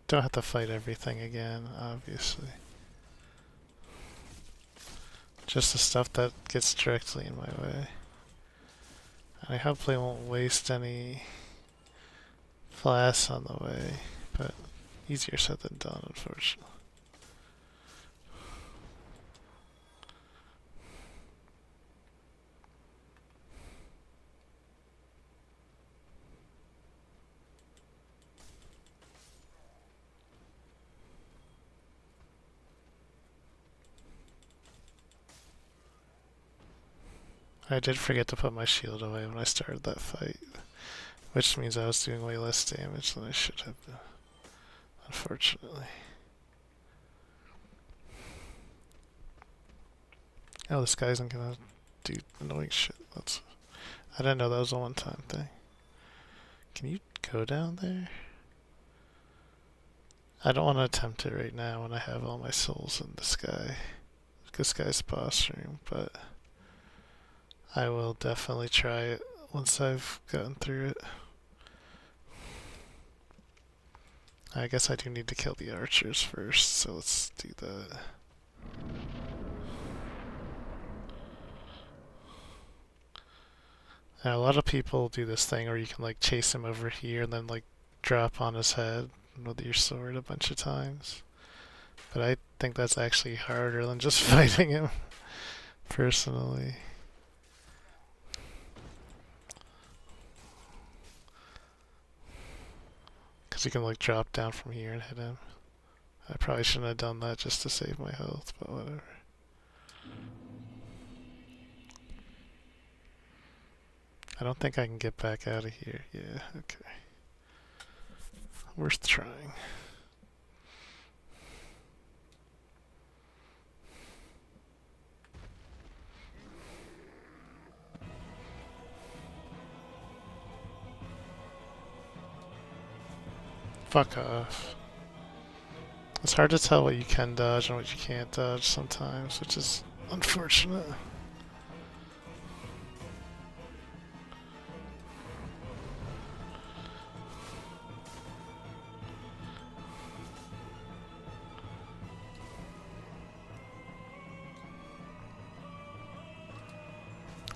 Don't have to fight everything again, obviously. Just the stuff that gets directly in my way. And I hopefully won't waste any flasks on the way, but easier said than done, unfortunately. I did forget to put my shield away when I started that fight, which means I was doing way less damage than I should have been, unfortunately. Oh, this guy isn't gonna do annoying shit. I didn't know that was a one-time thing. Can you go down there? I don't want to attempt it right now when I have all my souls in this guy's boss room, but I will definitely try it once I've gotten through it. I guess I do need to kill the archers first, so let's do that. Now, a lot of people do this thing where you can like chase him over here and then like drop on his head with your sword a bunch of times. But I think that's actually harder than just fighting him, personally. Because you can like drop down from here and hit him. I probably shouldn't have done that just to save my health, but whatever. I don't think I can get back out of here. Yeah, okay. Worth trying. Fuck off. It's hard to tell what you can dodge and what you can't dodge sometimes, which is unfortunate.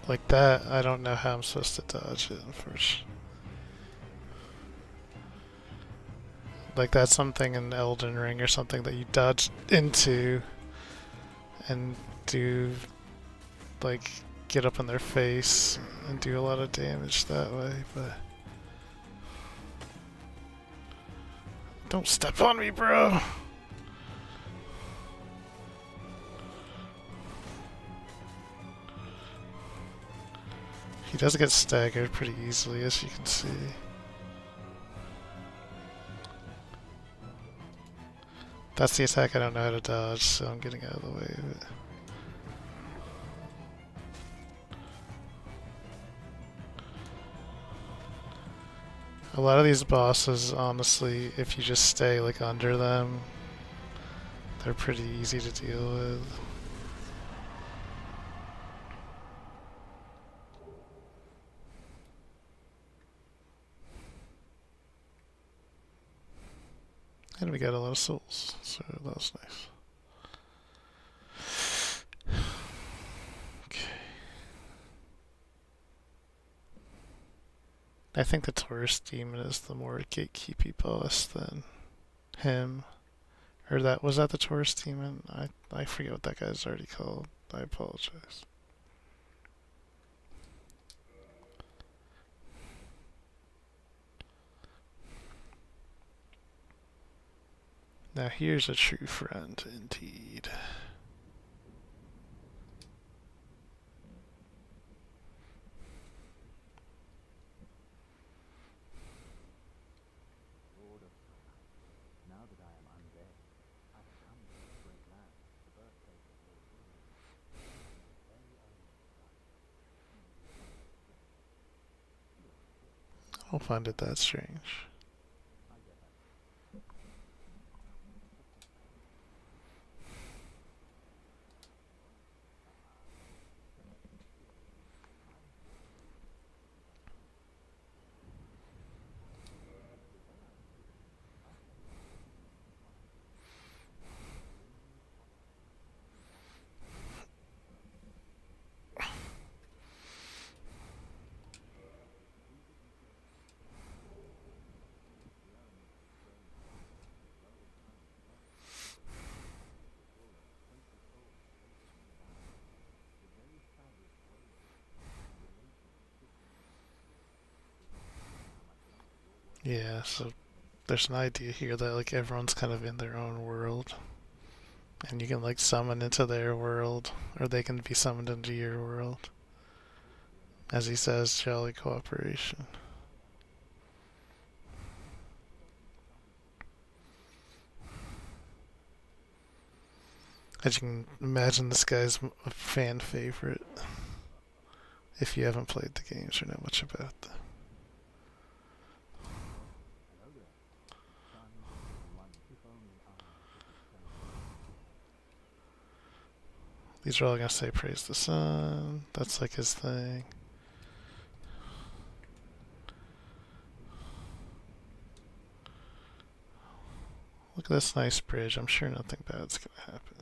Like that, I don't know how I'm supposed to dodge it, unfortunately. Like that's something in Elden Ring or something that you dodge into and do like get up in their face and do a lot of damage that way, but don't step on me, bro. He does get staggered pretty easily, as you can see. That's the attack I don't know how to dodge, so I'm getting out of the way of it. A lot of these bosses, honestly, if you just stay like under them, they're pretty easy to deal with. And we got a lot of souls, so that was nice. Okay. I think the Taurus demon is the more gatekeepy boss than him. Or was that the Taurus demon? I forget what that guy's already called. I apologize. Now here's a true friend indeed. I don't find it that strange. Yeah, so there's an idea here that like everyone's kind of in their own world, and you can like summon into their world, or they can be summoned into your world. As he says, jolly cooperation. As you can imagine, this guy's a fan favorite. If you haven't played the games or know much about them. These are all gonna say praise the sun. That's like his thing. Look at this nice bridge. I'm sure nothing bad's gonna happen.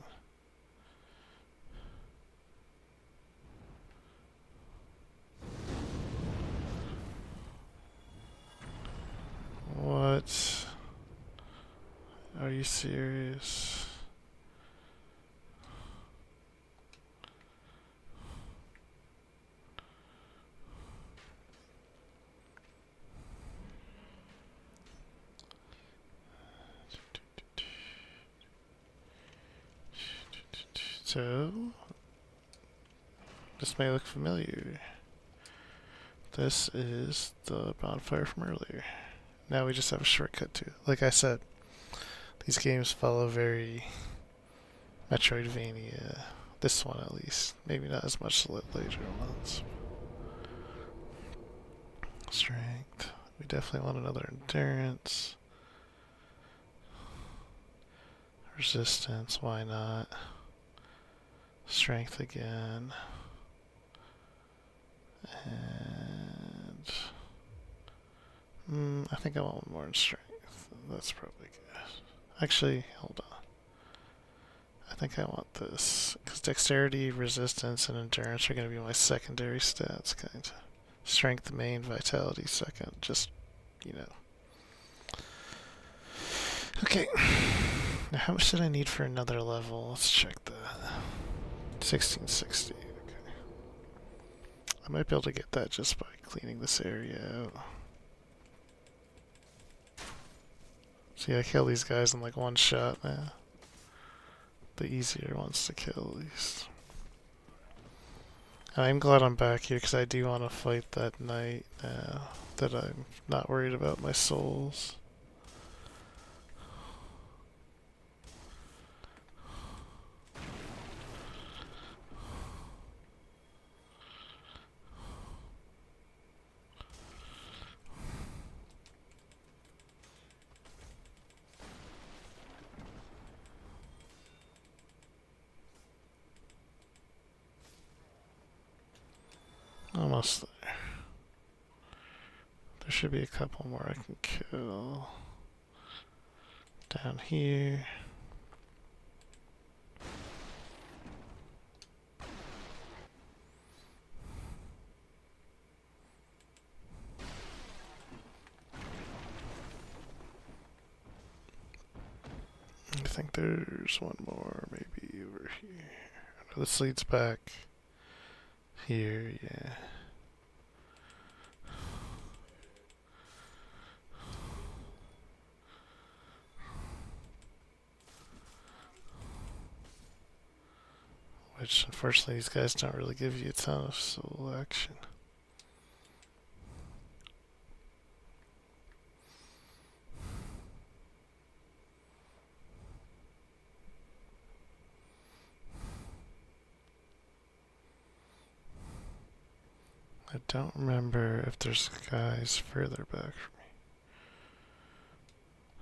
What? Are you serious? So, this may look familiar. This is the bonfire from earlier. Now we just have a shortcut to it. Like I said, these games follow very Metroidvania. This one at least. Maybe not as much the later ones. Strength. We definitely want another endurance. Resistance, why not? Strength again. And I think I want more in strength. That's probably good. Actually, hold on. I think I want this because dexterity, resistance, and endurance are going to be my secondary stats, kind of. Strength main, vitality second. Just, you know. Okay. Now, how much did I need for another level? Let's check that. 1660. Okay. I might be able to get that just by cleaning this area out. See, I kill these guys in like one shot now. The easier ones to kill, at least. And I'm glad I'm back here because I do want to fight that knight now that I'm not worried about my souls. Almost there. There should be a couple more I can kill. Down here. I think there's one more maybe over here. No, this leads back here, yeah. which unfortunately these guys don't really give you a ton of soul action. I don't remember if there's guys further back from me.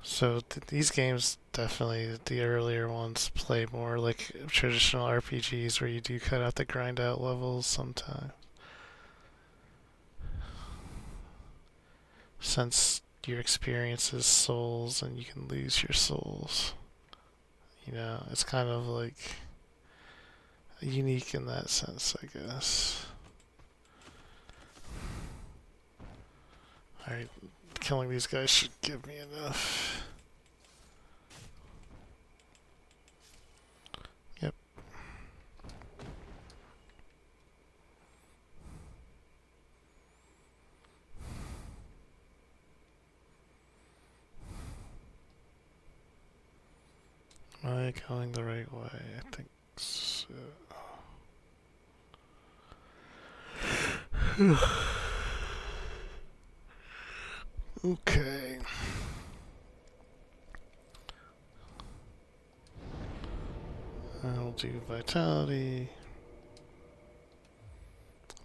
So these games, definitely the earlier ones, play more like traditional RPGs where you do cut out the grind out levels sometimes. Since your experience is souls and you can lose your souls, you know, it's kind of like unique in that sense, I guess. Alright, killing these guys should give me enough. Yep. Am I going the right way? I think so. Okay. I'll do vitality.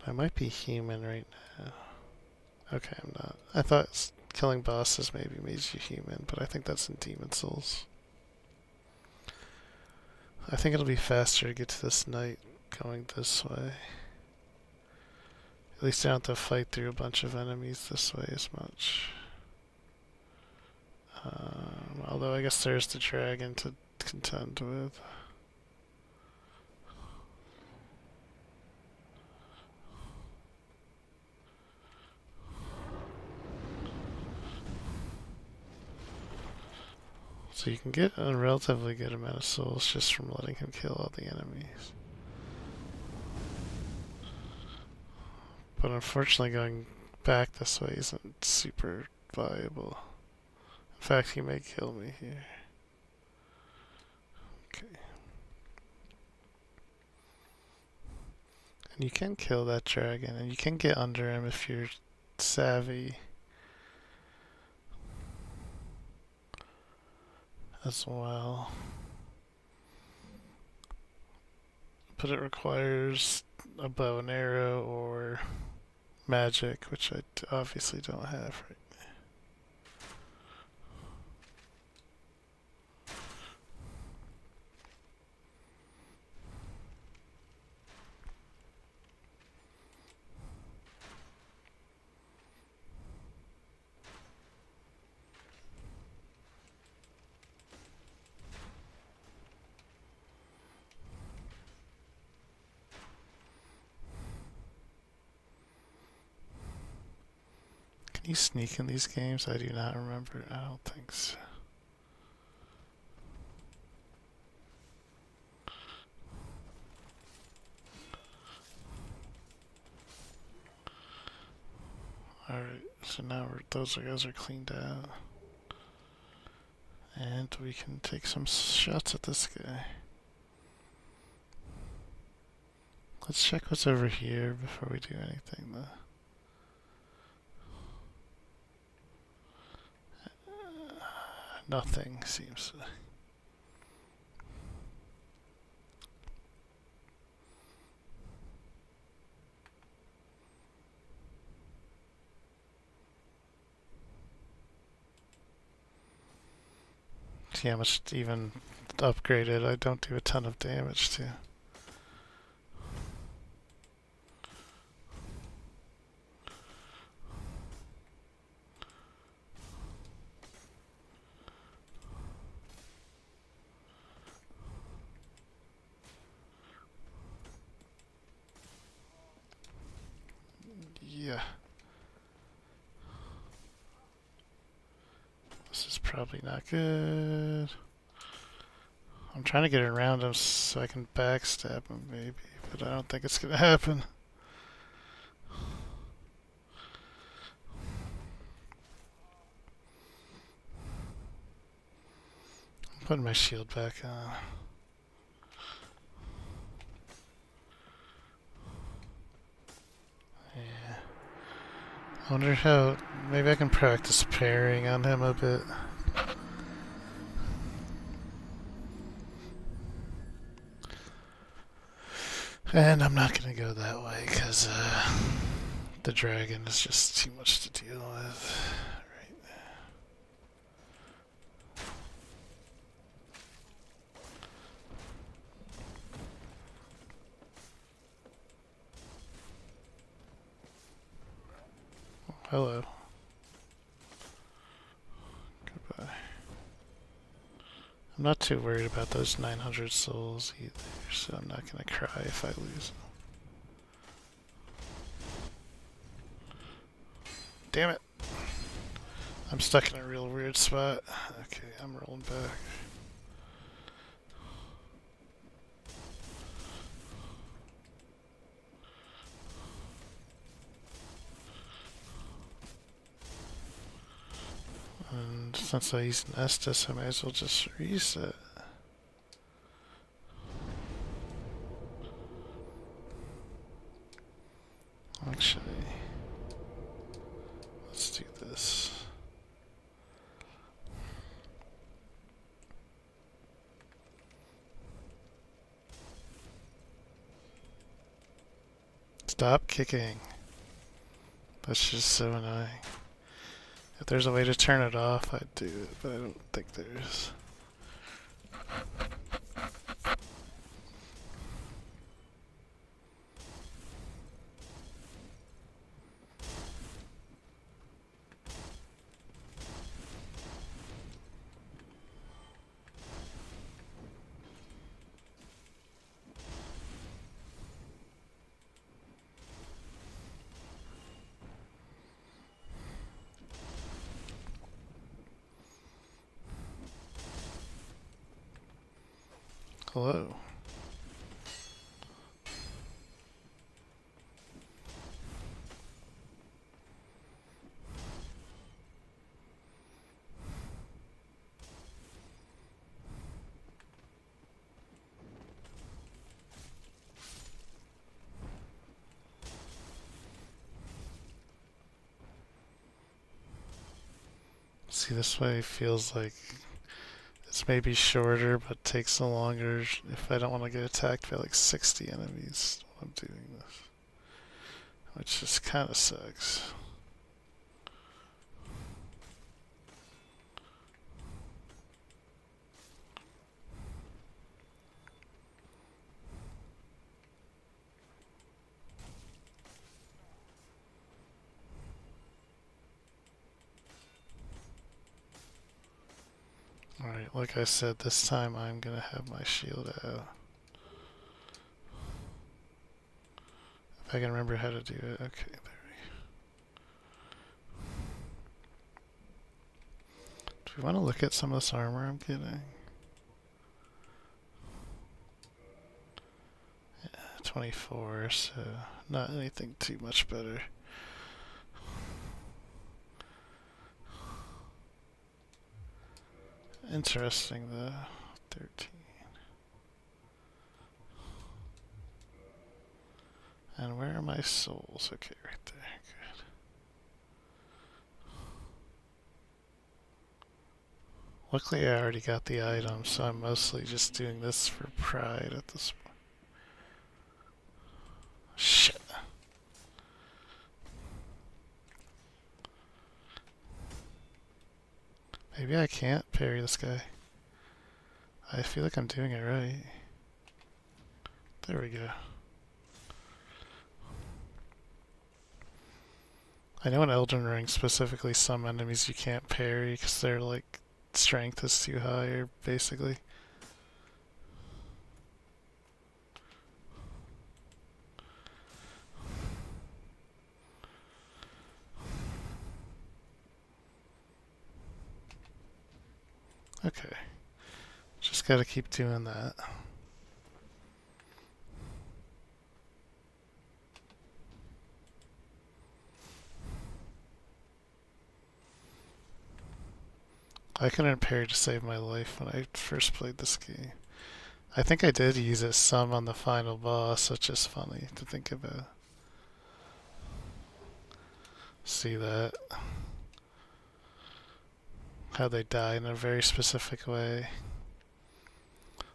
I might be human right now. Okay, I'm not. I thought killing bosses maybe made you human, but I think that's in Demon Souls. I think it'll be faster to get to this knight going this way. At least I don't have to fight through a bunch of enemies this way as much. Although I guess there's the dragon to contend with. So you can get a relatively good amount of souls just from letting him kill all the enemies. But unfortunately going back this way isn't super viable. In fact, he may kill me here. Okay. And you can kill that dragon, and you can get under him if you're savvy as well. But it requires a bow and arrow or magic, which I obviously don't have right now. Can you sneak in these games? I do not remember. I don't think so. Alright, so now those guys are cleaned out. And we can take some shots at this guy. Let's check what's over here before we do anything though. Nothing seems to. See how much even upgraded I don't do a ton of damage to. Yeah. This is probably not good. I'm trying to get around him so I can backstab him maybe, but I don't think it's gonna happen. I'm putting my shield back on. I wonder how... Maybe I can practice parrying on him a bit. And I'm not going to go that way because the dragon is just too much to deal with. Hello. Goodbye. I'm not too worried about those 900 souls either, so I'm not going to cry if I lose them. Damn it! I'm stuck in a real weird spot. Okay, I'm rolling back. And since I used an Estus, I might as well just reset. Actually, let's do this. Stop kicking. That's just so annoying. If there's a way to turn it off, I'd do it, but I don't think there is. Hello. See, this way feels like it's maybe shorter, but takes longer if I don't want to get attacked by like 60 enemies while I'm doing this. Which just kind of sucks. Alright, like I said, this time I'm gonna have my shield out. If I can remember how to do it. Okay, there we go. Do we want to look at some of this armor I'm getting? Yeah, 24, so not anything too much better. Interesting though. 13. And where are my souls? Okay, right there. Good. Luckily I already got the item, so I'm mostly just doing this for pride at this point. Shit. Maybe I can't parry this guy. I feel like I'm doing it right. There we go. I know in Elden Ring specifically some enemies you can't parry because their like strength is too high, or basically. Okay. Just gotta keep doing that. I couldn't parry to save my life when I first played this game. I think I did use it some on the final boss, which is funny to think about. see that. How they die in a very specific way.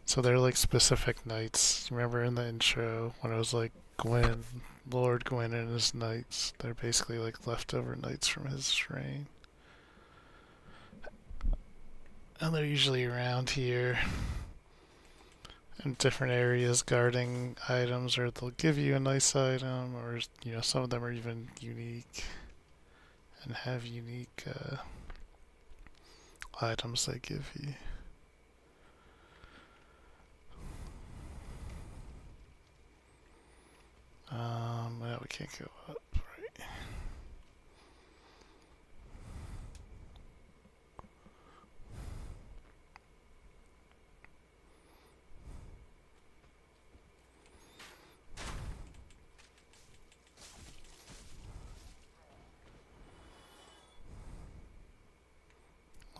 So they're like specific knights. Remember in the intro when it was like Gwyn, Lord Gwyn and his knights? They're basically like leftover knights from his reign. And they're usually around here in different areas guarding items, or they'll give you a nice item, or some of them are even unique and have unique items they give you. Well, we can't go up, right?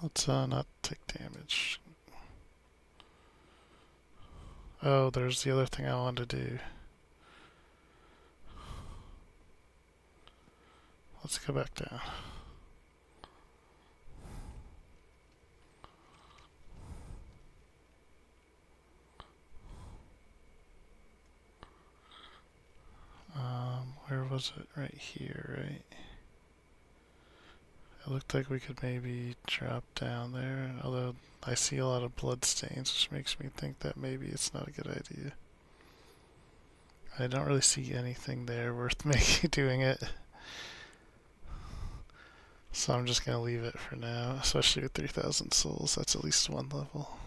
Let's not take damage. Oh, there's the other thing I wanted to do. Let's go back down. Where was it? Right here, right? It looked like we could maybe drop down there, although I see a lot of blood stains, which makes me think that maybe it's not a good idea. I don't really see anything there worth making doing it. So I'm just gonna leave it for now, especially with 3,000 souls. That's at least one level.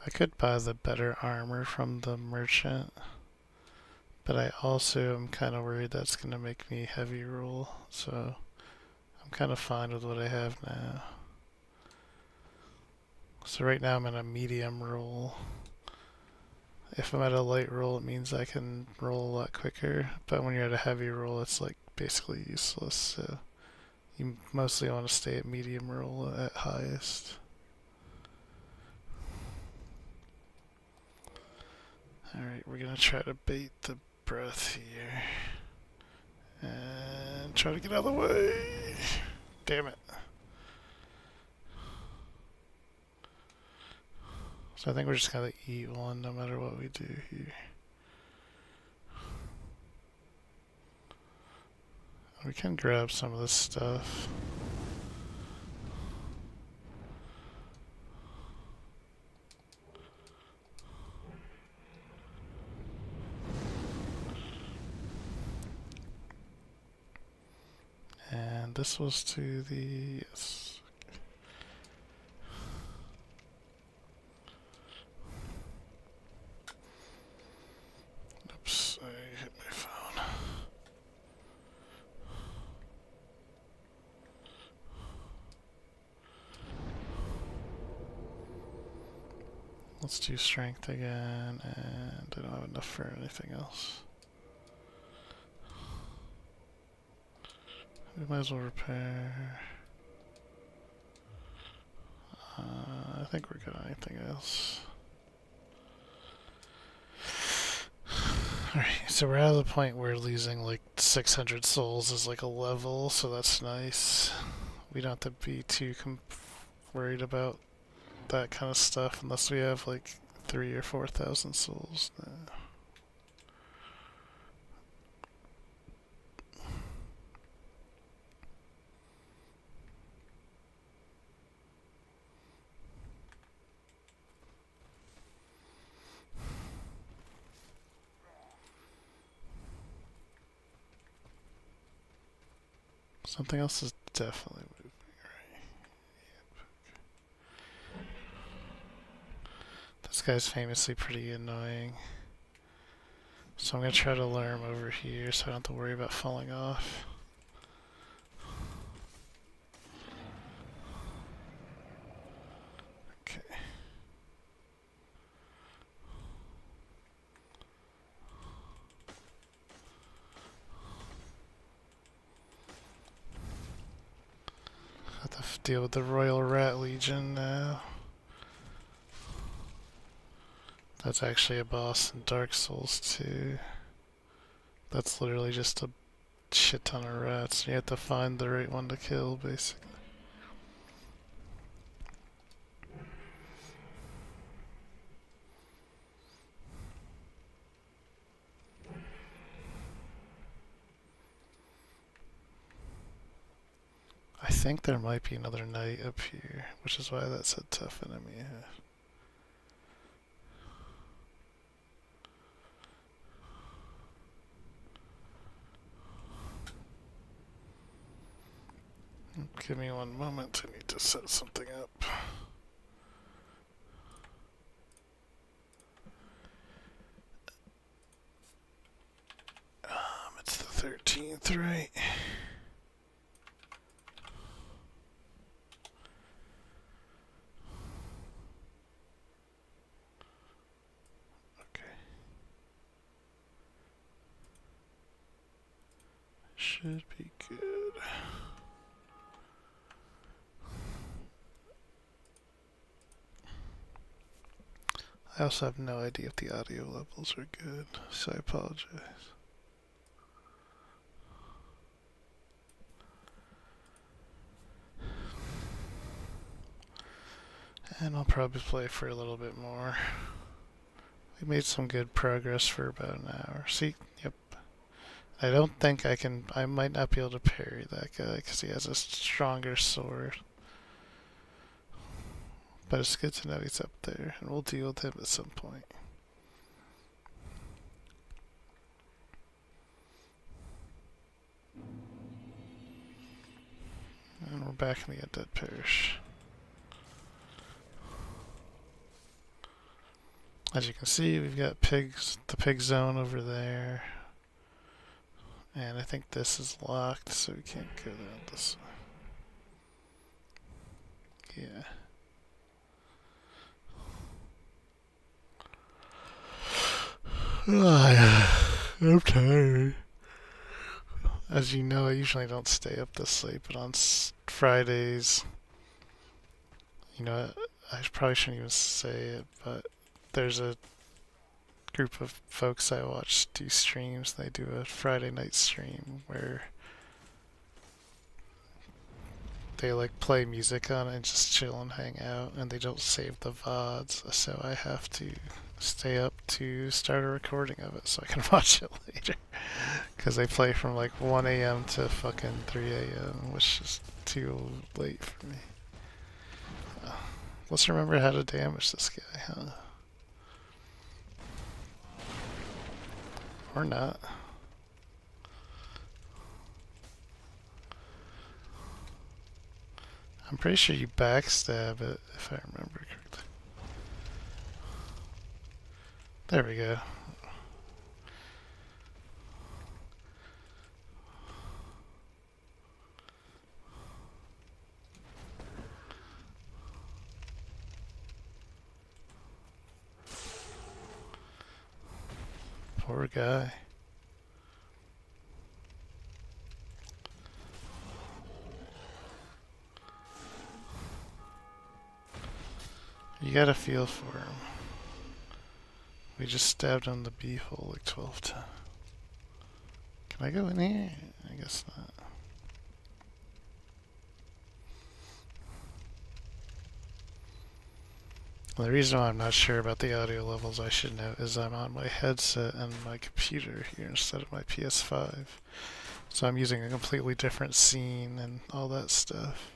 I could buy the better armor from the merchant, but I also am kind of worried that's going to make me heavy roll, so I'm kind of fine with what I have now. So right now I'm in a medium roll. If I'm at a light roll, it means I can roll a lot quicker, but when you're at a heavy roll, it's like basically useless, so you mostly want to stay at medium roll at highest. Alright, we're gonna try to bait the breath here. And try to get out of the way. Damn it. So I think we're just gonna eat one no matter what we do here. We can grab some of this stuff. And this was to the... Yes. Oops, I hit my phone. Let's do strength again, and I don't have enough for anything else. We might as well repair. I think we're good on anything else. Alright, so we're at the point where losing like 600 souls is like a level, so that's nice. We don't have to be too worried about that kind of stuff unless we have like 3,000 or 4,000 souls. Something else is definitely moving, right? Yep. This guy's famously pretty annoying. So I'm gonna try to lure him over here so I don't have to worry about falling off. Okay. Have to deal with the Royal Rat Legion now. That's actually a boss in Dark Souls 2. That's literally just a shit ton of rats. You have to find the right one to kill, basically. I think there might be another knight up here, which is why that's a tough enemy. Give me one moment, I need to set something up. It's the 13th, right? Okay. Should be good. I also have no idea if the audio levels are good, so I apologize. And I'll probably play for a little bit more. We made some good progress for about an hour. See, yep. I don't think I can, I might not be able to parry that guy because he has a stronger sword. But it's good to know he's up there, and we'll deal with him at some point. And we're back in the Undead Parish. As you can see, we've got pigs, the pig zone over there. And I think this is locked, so we can't go down this way. Yeah. I'm tired. As you know, I usually don't stay up this late, but on Fridays, you know, I probably shouldn't even say it, but there's a group of folks I watch do streams. They do a Friday night stream where they like play music on it and just chill and hang out, and they don't save the VODs, so I have to stay up to start a recording of it so I can watch it later. Because they play from like 1 a.m. to fucking 3 a.m., which is too late for me. Let's remember how to damage this guy, huh? Or not. I'm pretty sure you backstab it, if I remember correctly. There we go. Poor guy. You gotta feel for him. We just stabbed him in the beehole like 12 times. Can I go in here? I guess not. The reason why I'm not sure about the audio levels, I should note, is I'm on my headset and my computer here instead of my PS5. So I'm using a completely different scene and all that stuff.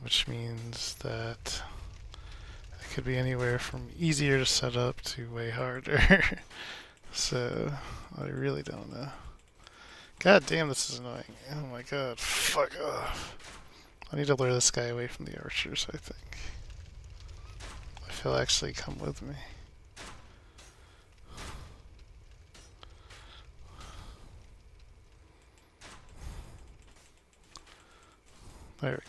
Which means that it could be anywhere from easier to set up to way harder. So, I really don't know. God damn, this is annoying. Oh my god, fuck off. I need to lure this guy away from the archers, I think. If he'll actually come with me. There we go.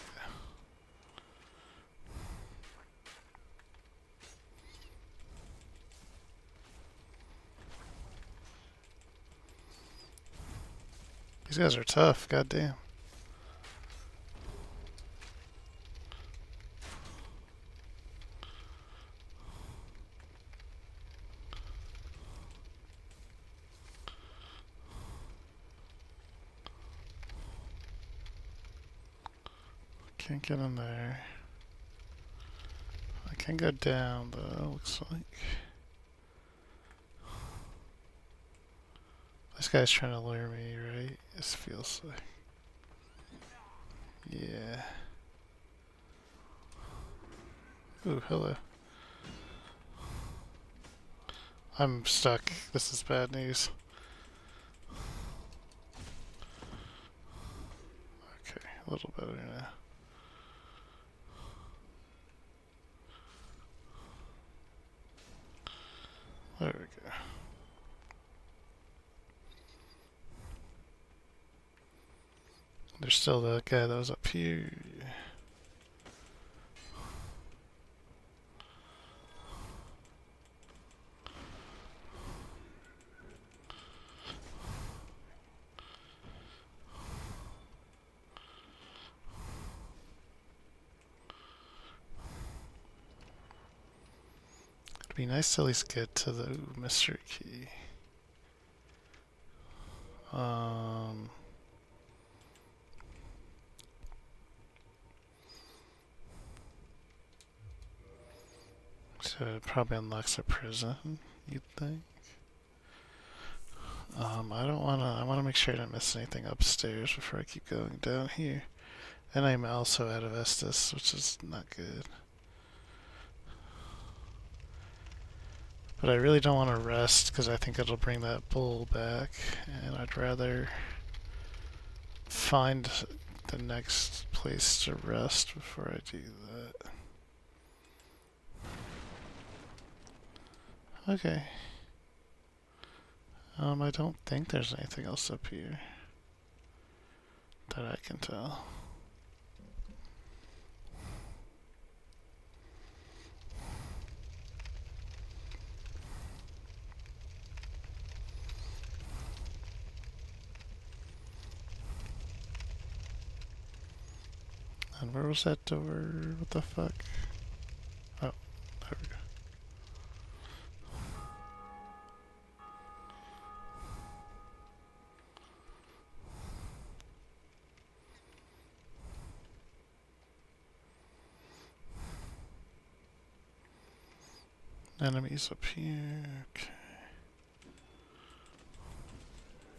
These guys are tough, goddamn. Can't get in there. I can go down though, looks like. This guy's trying to lure me, right? This feels like. Yeah. Ooh, hello. I'm stuck. This is bad news. Okay, a little better now. There we go. There's still the guy that was up here. It'd be nice to at least get to the mystery key. So it probably unlocks a prison, you'd think. I don't wanna, I wanna make sure I don't miss anything upstairs before I keep going down here. And I'm also out of Estus, which is not good. But I really don't want to rest because I think it'll bring that bull back, and I'd rather find the next place to rest before I do that. Okay. I don't think there's anything else up here that I can tell. And where was that door? What the fuck? Oh, there we go. Enemies up here. Okay.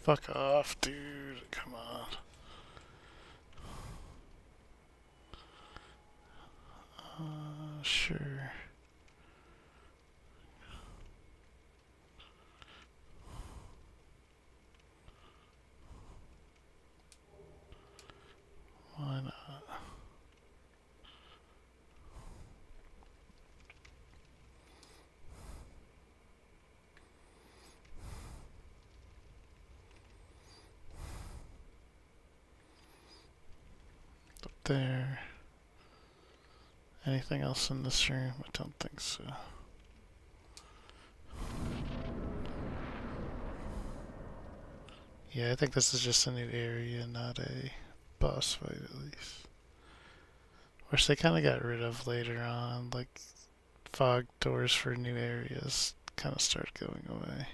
Fuck off, dude. Come on. Sure. Why not? Up there. Anything else in this room? I don't think so. Yeah, I think this is just a new area, not a boss fight at least. Which they kind of got rid of later on, like fog doors for new areas kind of start going away.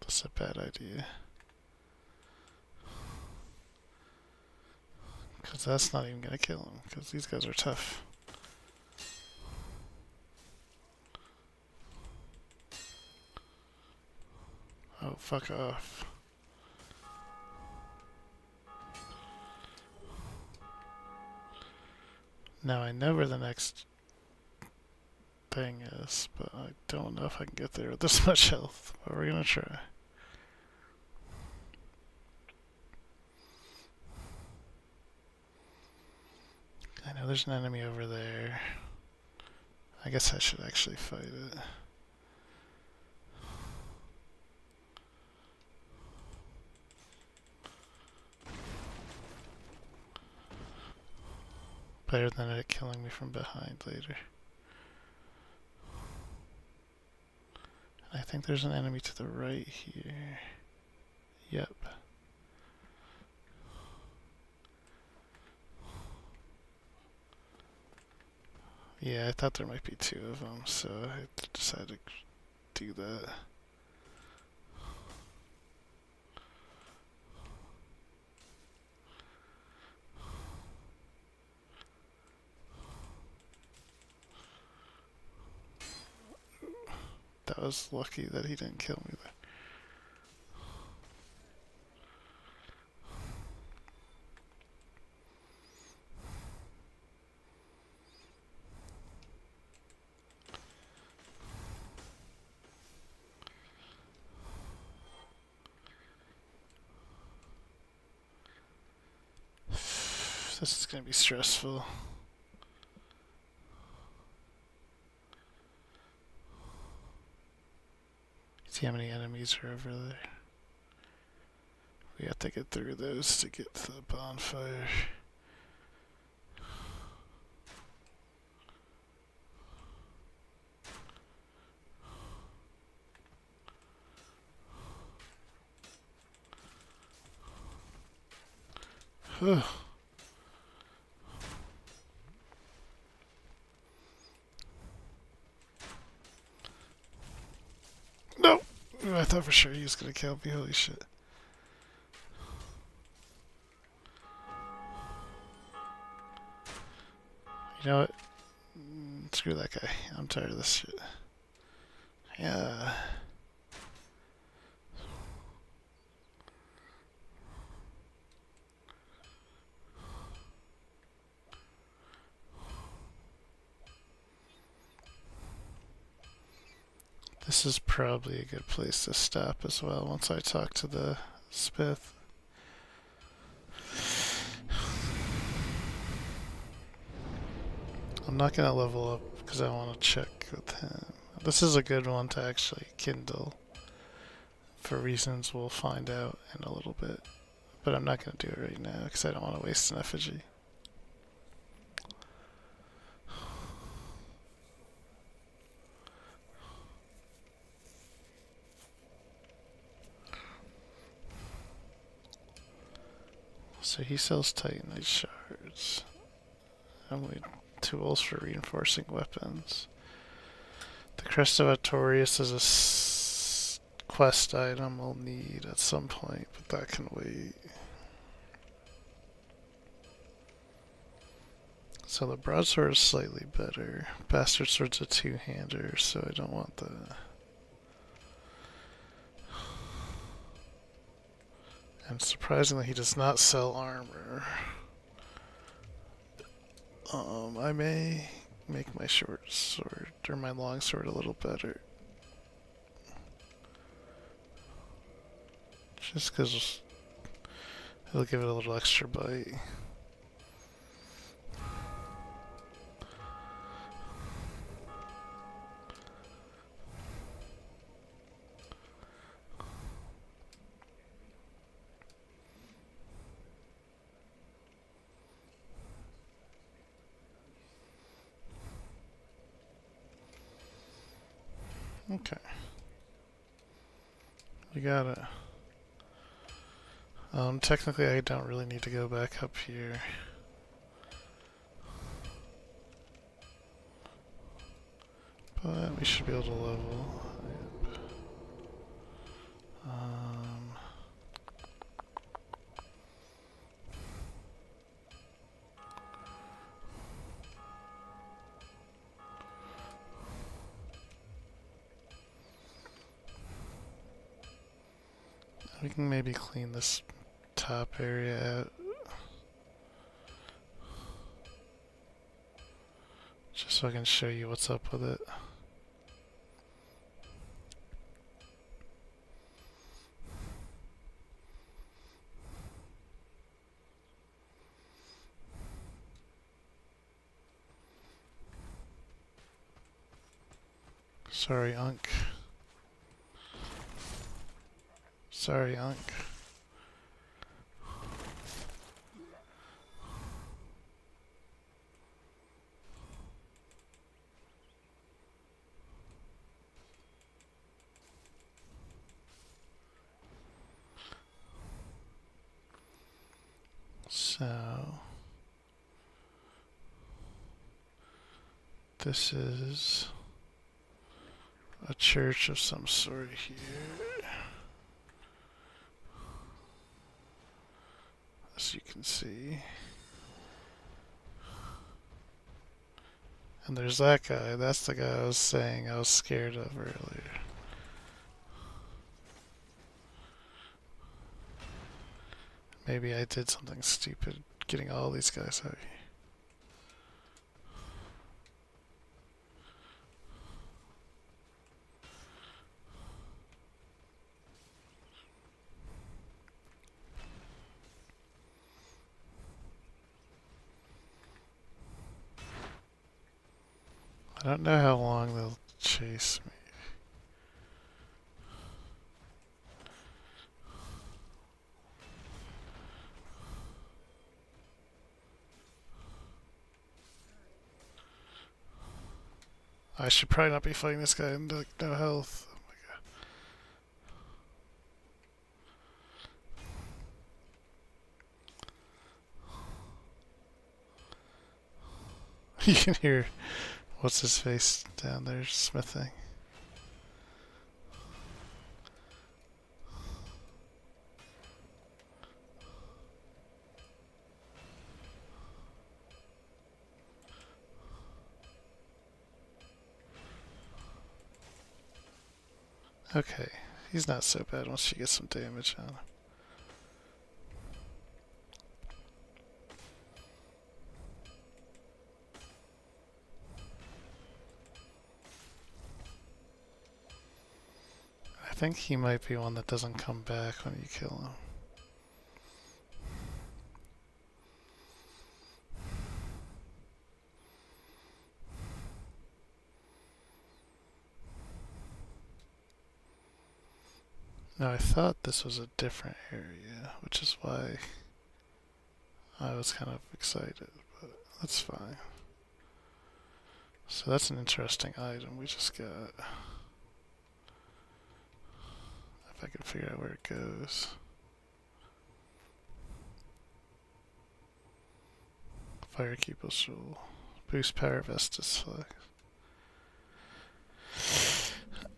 That's a bad idea. Because that's not even going to kill him, because these guys are tough. Oh, fuck off. Now I know where the next thing is, but I don't know if I can get there with this much health. But we're gonna try. I know there's an enemy over there. I guess I should actually fight it. Better than it killing me from behind later. I think there's an enemy to the right here. Yep. Yeah, I thought there might be two of them, so I decided to do that. That was lucky that he didn't kill me there. This is gonna be stressful. See how many enemies are over there. We have to get through those to get to the bonfire. No! Ooh, I thought for sure he was gonna kill me. Holy shit. You know what? Screw that guy. I'm tired of this shit. Yeah. This is probably a good place to stop as well once I talk to the smith. I'm not gonna level up because I want to check with him. This is a good one to actually kindle for reasons we'll find out in a little bit. But I'm not gonna do it right now because I don't want to waste an effigy. So he sells Titanite shards. Only tools for reinforcing weapons. The Crest of Artorias is a quest item we'll need at some point, but that can wait. So the broadsword is slightly better. Bastard sword's a two-hander, so I don't want the... And surprisingly, he does not sell armor. I may make my short sword, or my long sword, a little better. Just because it'll give it a little extra bite. Okay. We gotta... technically I don't really need to go back up here. But we should be able to level. Yep. We can maybe clean this top area out. Just so I can show you what's up with it. Sorry, Unk. Sorry, Unk. So, this is a church of some sort here. As you can see. And there's that guy. That's the guy I was saying I was scared of earlier. Maybe I did something stupid getting all these guys out here. I don't know how long they'll chase me. I should probably not be fighting this guy in like, no health. Oh my god. You can hear what's his face down there smithing. Okay, he's not so bad once you get some damage on him. I think he might be one that doesn't come back when you kill him. Now I thought this was a different area, which is why I was kind of excited, but that's fine. So that's an interesting item we just got. If I can figure out where it goes. Firekeeper Soul. Boost power of Estus Flag.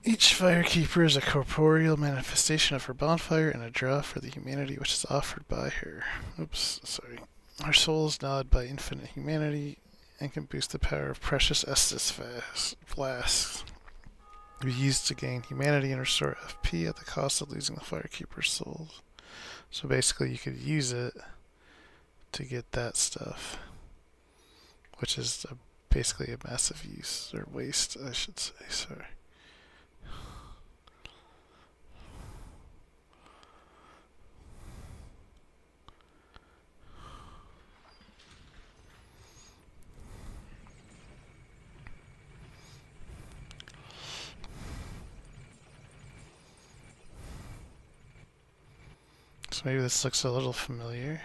Each Firekeeper is a corporeal manifestation of her bonfire and a draw for the humanity which is offered by her. Oops, sorry. Her soul is gnawed by infinite humanity and can boost the power of precious Estus flasks. Be used to gain humanity and restore FP at the cost of losing the Firekeeper's souls. So basically, you could use it to get that stuff, which is basically a massive use or waste, I should say. Sorry. So maybe this looks a little familiar.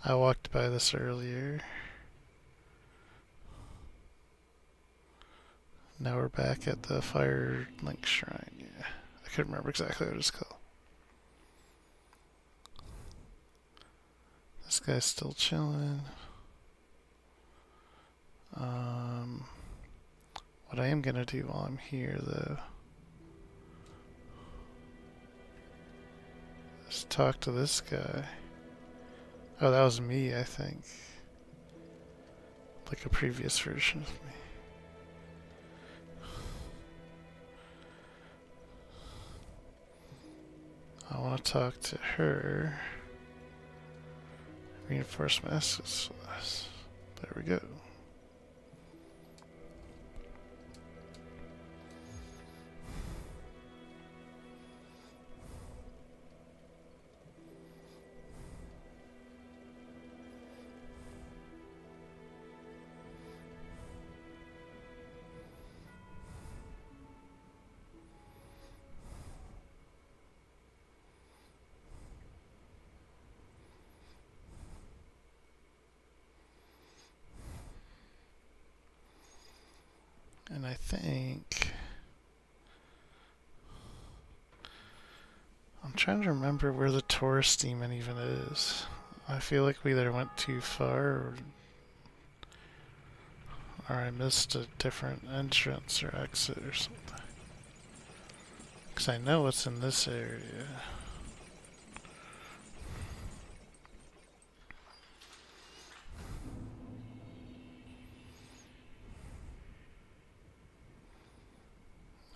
I walked by this earlier. Now we're back at the Firelink Shrine. Yeah, I couldn't remember exactly what it's called. This guy's still chilling. What I am gonna do while I'm here, though, is talk to this guy. Oh, that was me, I think. Like a previous version of me. I want to talk to her. Reinforce my Estus. There we go. And I think I'm trying to remember where the tourist demon even is. I feel like we either went too far or I missed a different entrance or exit or something. Because I know it's in this area.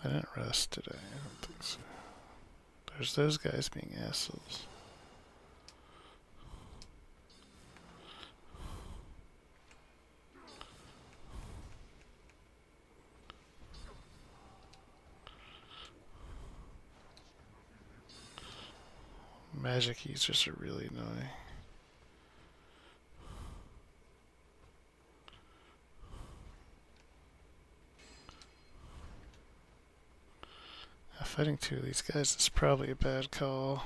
I didn't rest today, I don't think so. There's those guys being assholes. magic users are really annoying. Fighting two of these guys is probably a bad call.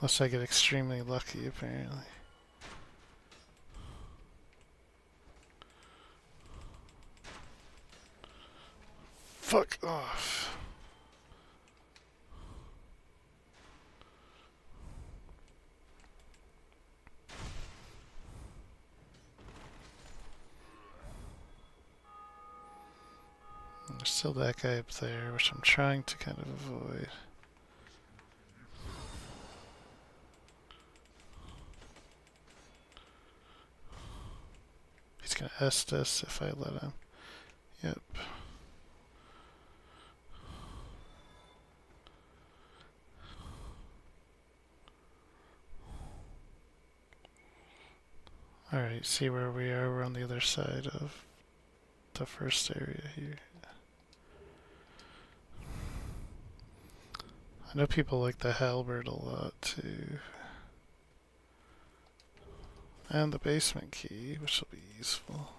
Unless I get extremely lucky, apparently. Fuck off. There's still that guy up there, which I'm trying to kind of avoid. He's gonna Estus if I let him. Yep. Alright, see where we are. We're on the other side of the first area here. I know people like the halberd a lot too. And the basement key, which will be useful.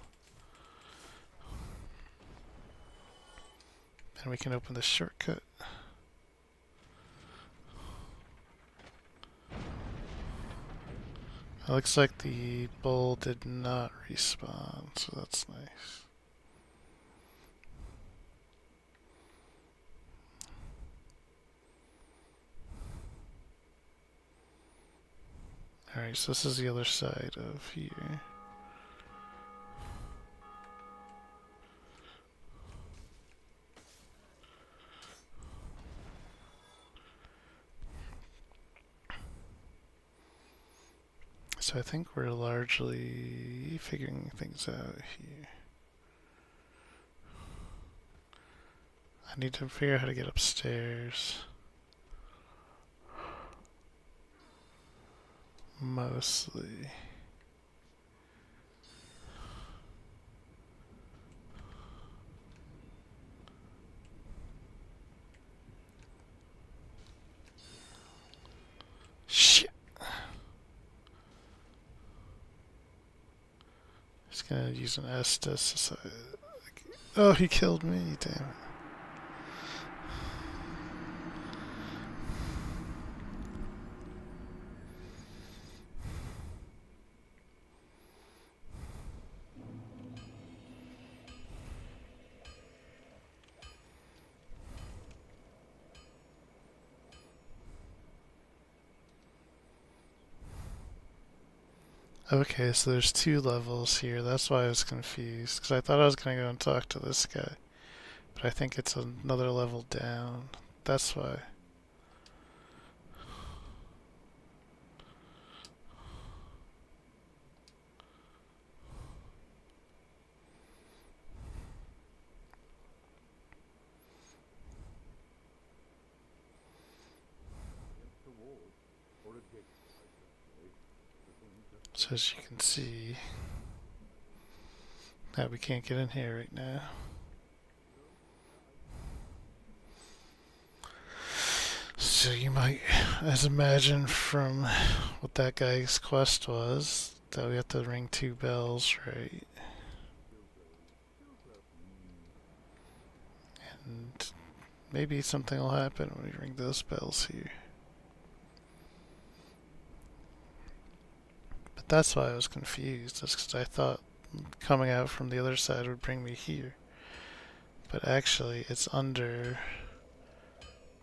And we can open the shortcut. It looks like the bull did not respawn, so that's nice. Alright, so this is the other side of here. So I think we're largely figuring things out here. I need to figure out how to get upstairs. Mostly. Shit. He's gonna use an Estus. Oh, he killed me, damn it. Okay, so there's two levels here. That's why I was confused. Because I thought I was going to go and talk to this guy. But I think it's another level down. That's why. So as you can see, that we can't get in here right now. So you might, as imagine from what that guy's quest was, that we have to ring 2 bells, right? And maybe something will happen when we ring those bells here. But that's why I was confused, just because I thought coming out from the other side would bring me here. But actually, it's under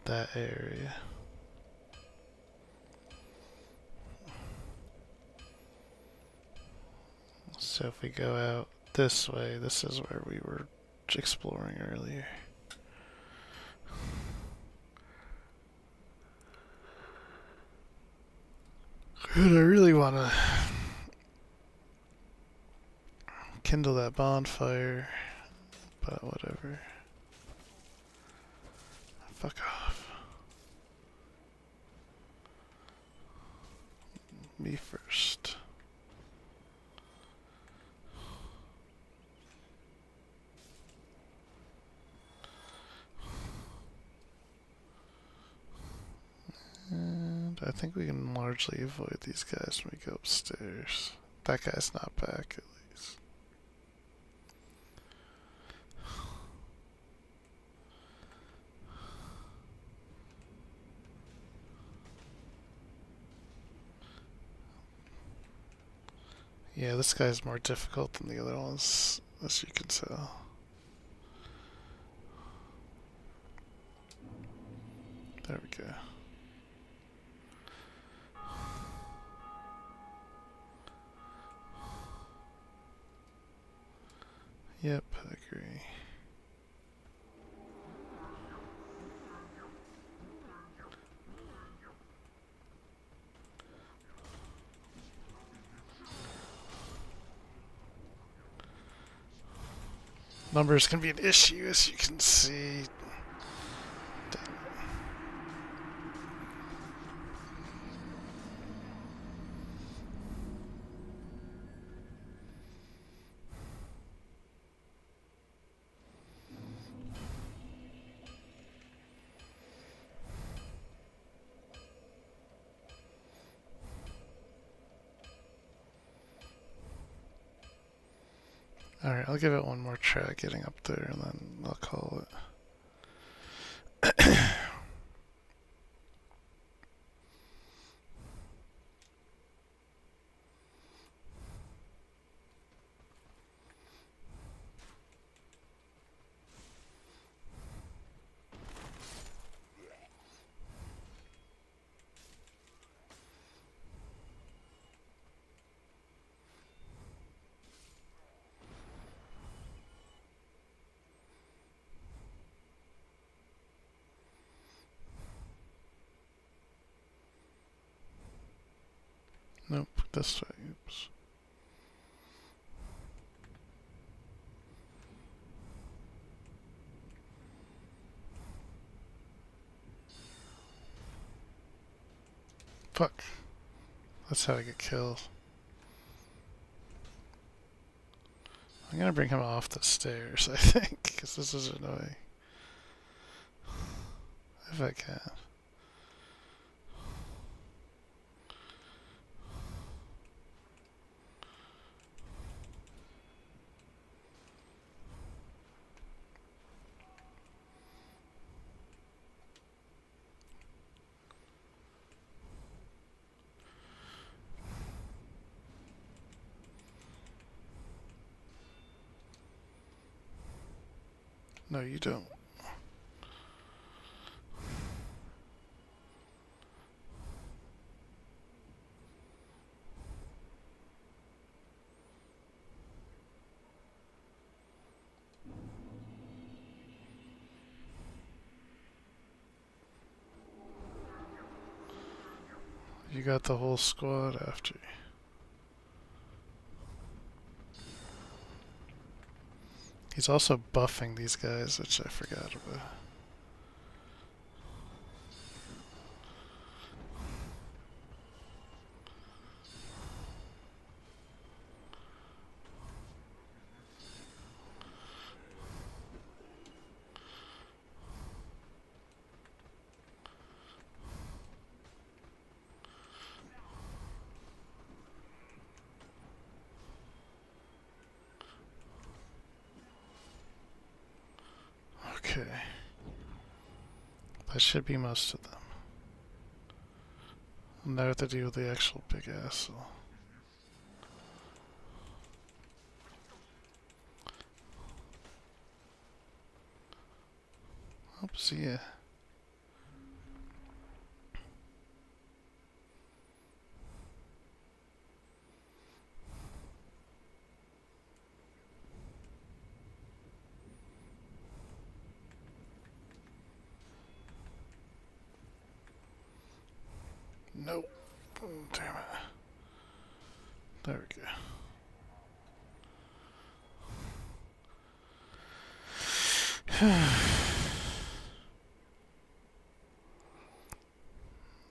that area. So if we go out this way, this is where we were exploring earlier. And I really want to kindle that bonfire, but whatever. Fuck off. Me first. And I think we can largely avoid these guys when we go upstairs. That guy's not back, at least. Yeah, this guy's more difficult than the other ones, as you can tell. There we go. Yep, I agree. Numbers can be an issue, as you can see. Alright, I'll give it one more try getting up there and then I'll call it. Nope, this way. Oops. Fuck. That's how I get killed. I'm gonna bring him off the stairs, I think, because this is annoying. If I can. No, you don't. You got the whole squad after you. He's also buffing these guys, which I forgot about. Okay. That should be most of them. Now I have to deal with the actual big asshole. Oops, yeah. Nope. Oh, damn it. There we go.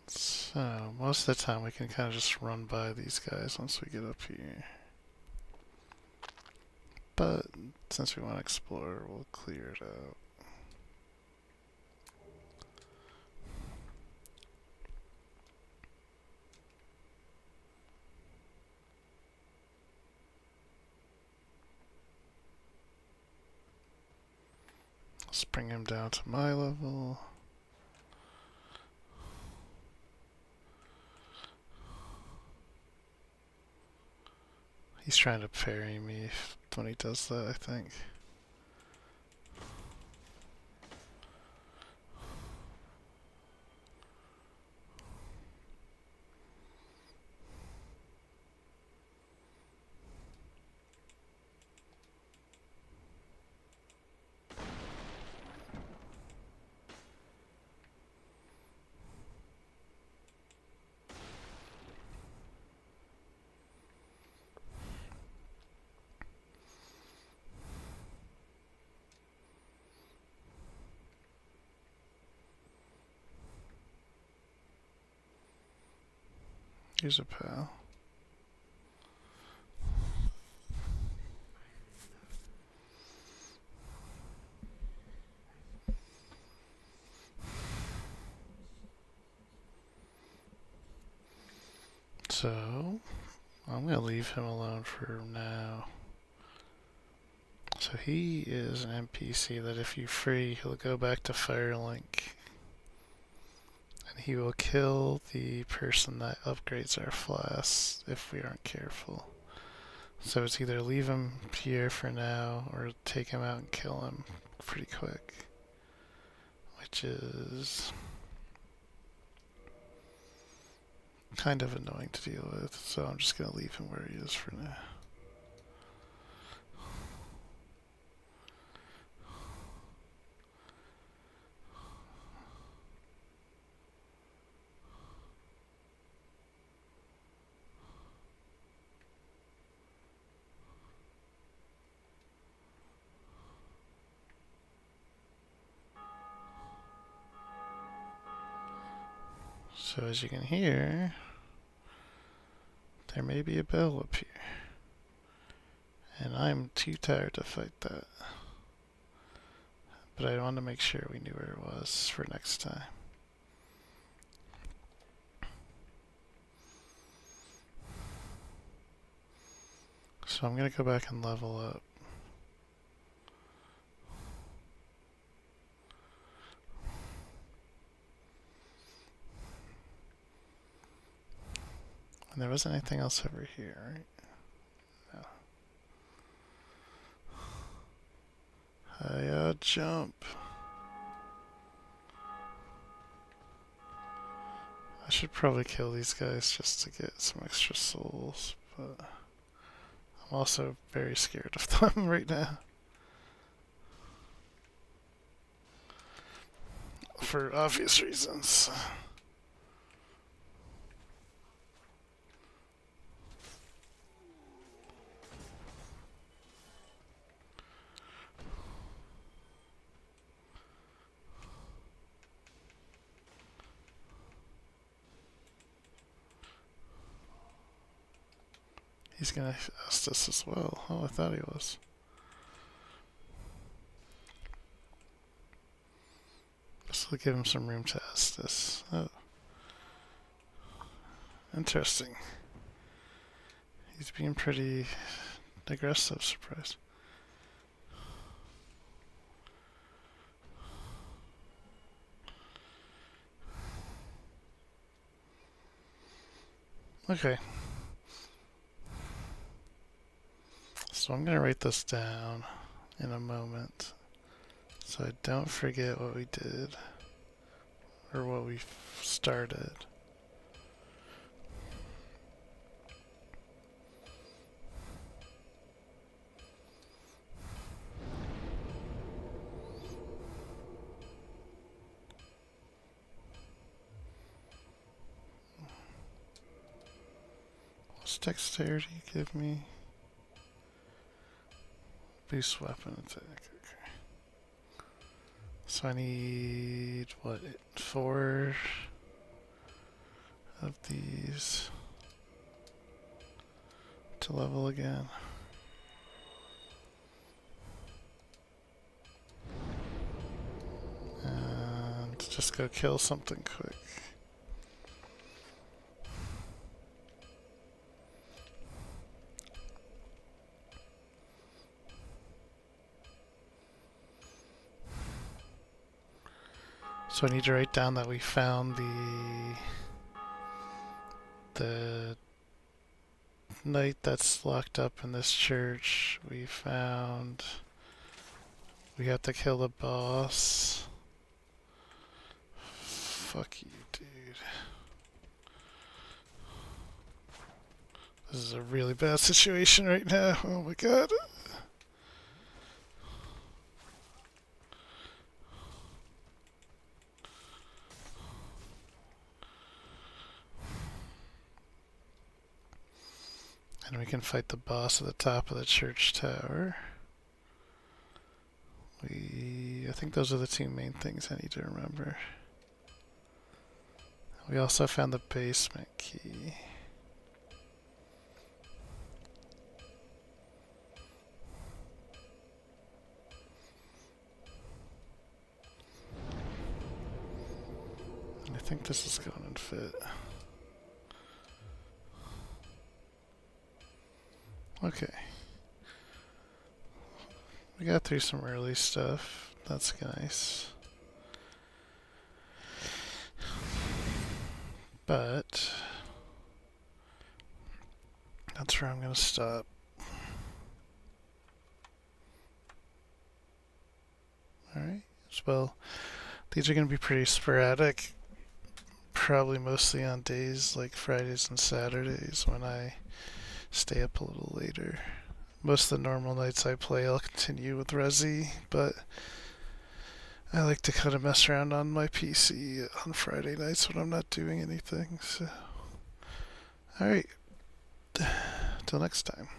So, most of the time we can kind of just run by these guys once we get up here. But, since we want to explore, we'll clear it out. Let's bring him down to my level. He's trying to parry me when he does that, I think. Here's a pal. So, I'm going to leave him alone for now. So he is an NPC that if you free, he'll go back to Firelink. And he will kill the person that upgrades our flasks if we aren't careful. So it's either leave him here for now or take him out and kill him pretty quick. Which is kind of annoying to deal with, so I'm just going to leave him where he is for now. So as you can hear, there may be a bell up here. And I'm too tired to fight that. But I wanted to make sure we knew where it was for next time. So I'm going to go back and level up. And there wasn't anything else over here, right? No. Hiya, jump. I should probably kill these guys just to get some extra souls, but I'm also very scared of them right now. For obvious reasons. He's gonna ask us as well. Oh, I thought he was. This will give him some room to ask this. Oh. Interesting. He's being pretty aggressive, surprised. Okay. So I'm going to write this down in a moment so I don't forget what we did or what we started. What's dexterity give me? Boost weapon attack. Okay. So I need, what, 4 of these to level again. And just go kill something quick. So I need to write down that we found the knight that's locked up in this church. We have to kill the boss. Fuck you, dude. This is a really bad situation right now. Oh my god. And we can fight the boss at the top of the church tower. I think those are the two main things I need to remember. We also found the basement key. And I think this is going to fit. Okay. We got through some early stuff. That's nice. But that's where I'm going to stop. Alright. Well, these are going to be pretty sporadic. Probably mostly on days like Fridays and Saturdays when I stay up a little later. Most of the normal nights I play, I'll continue with Resi, but I like to kind of mess around on my PC on Friday nights when I'm not doing anything. So, alright. Till next time.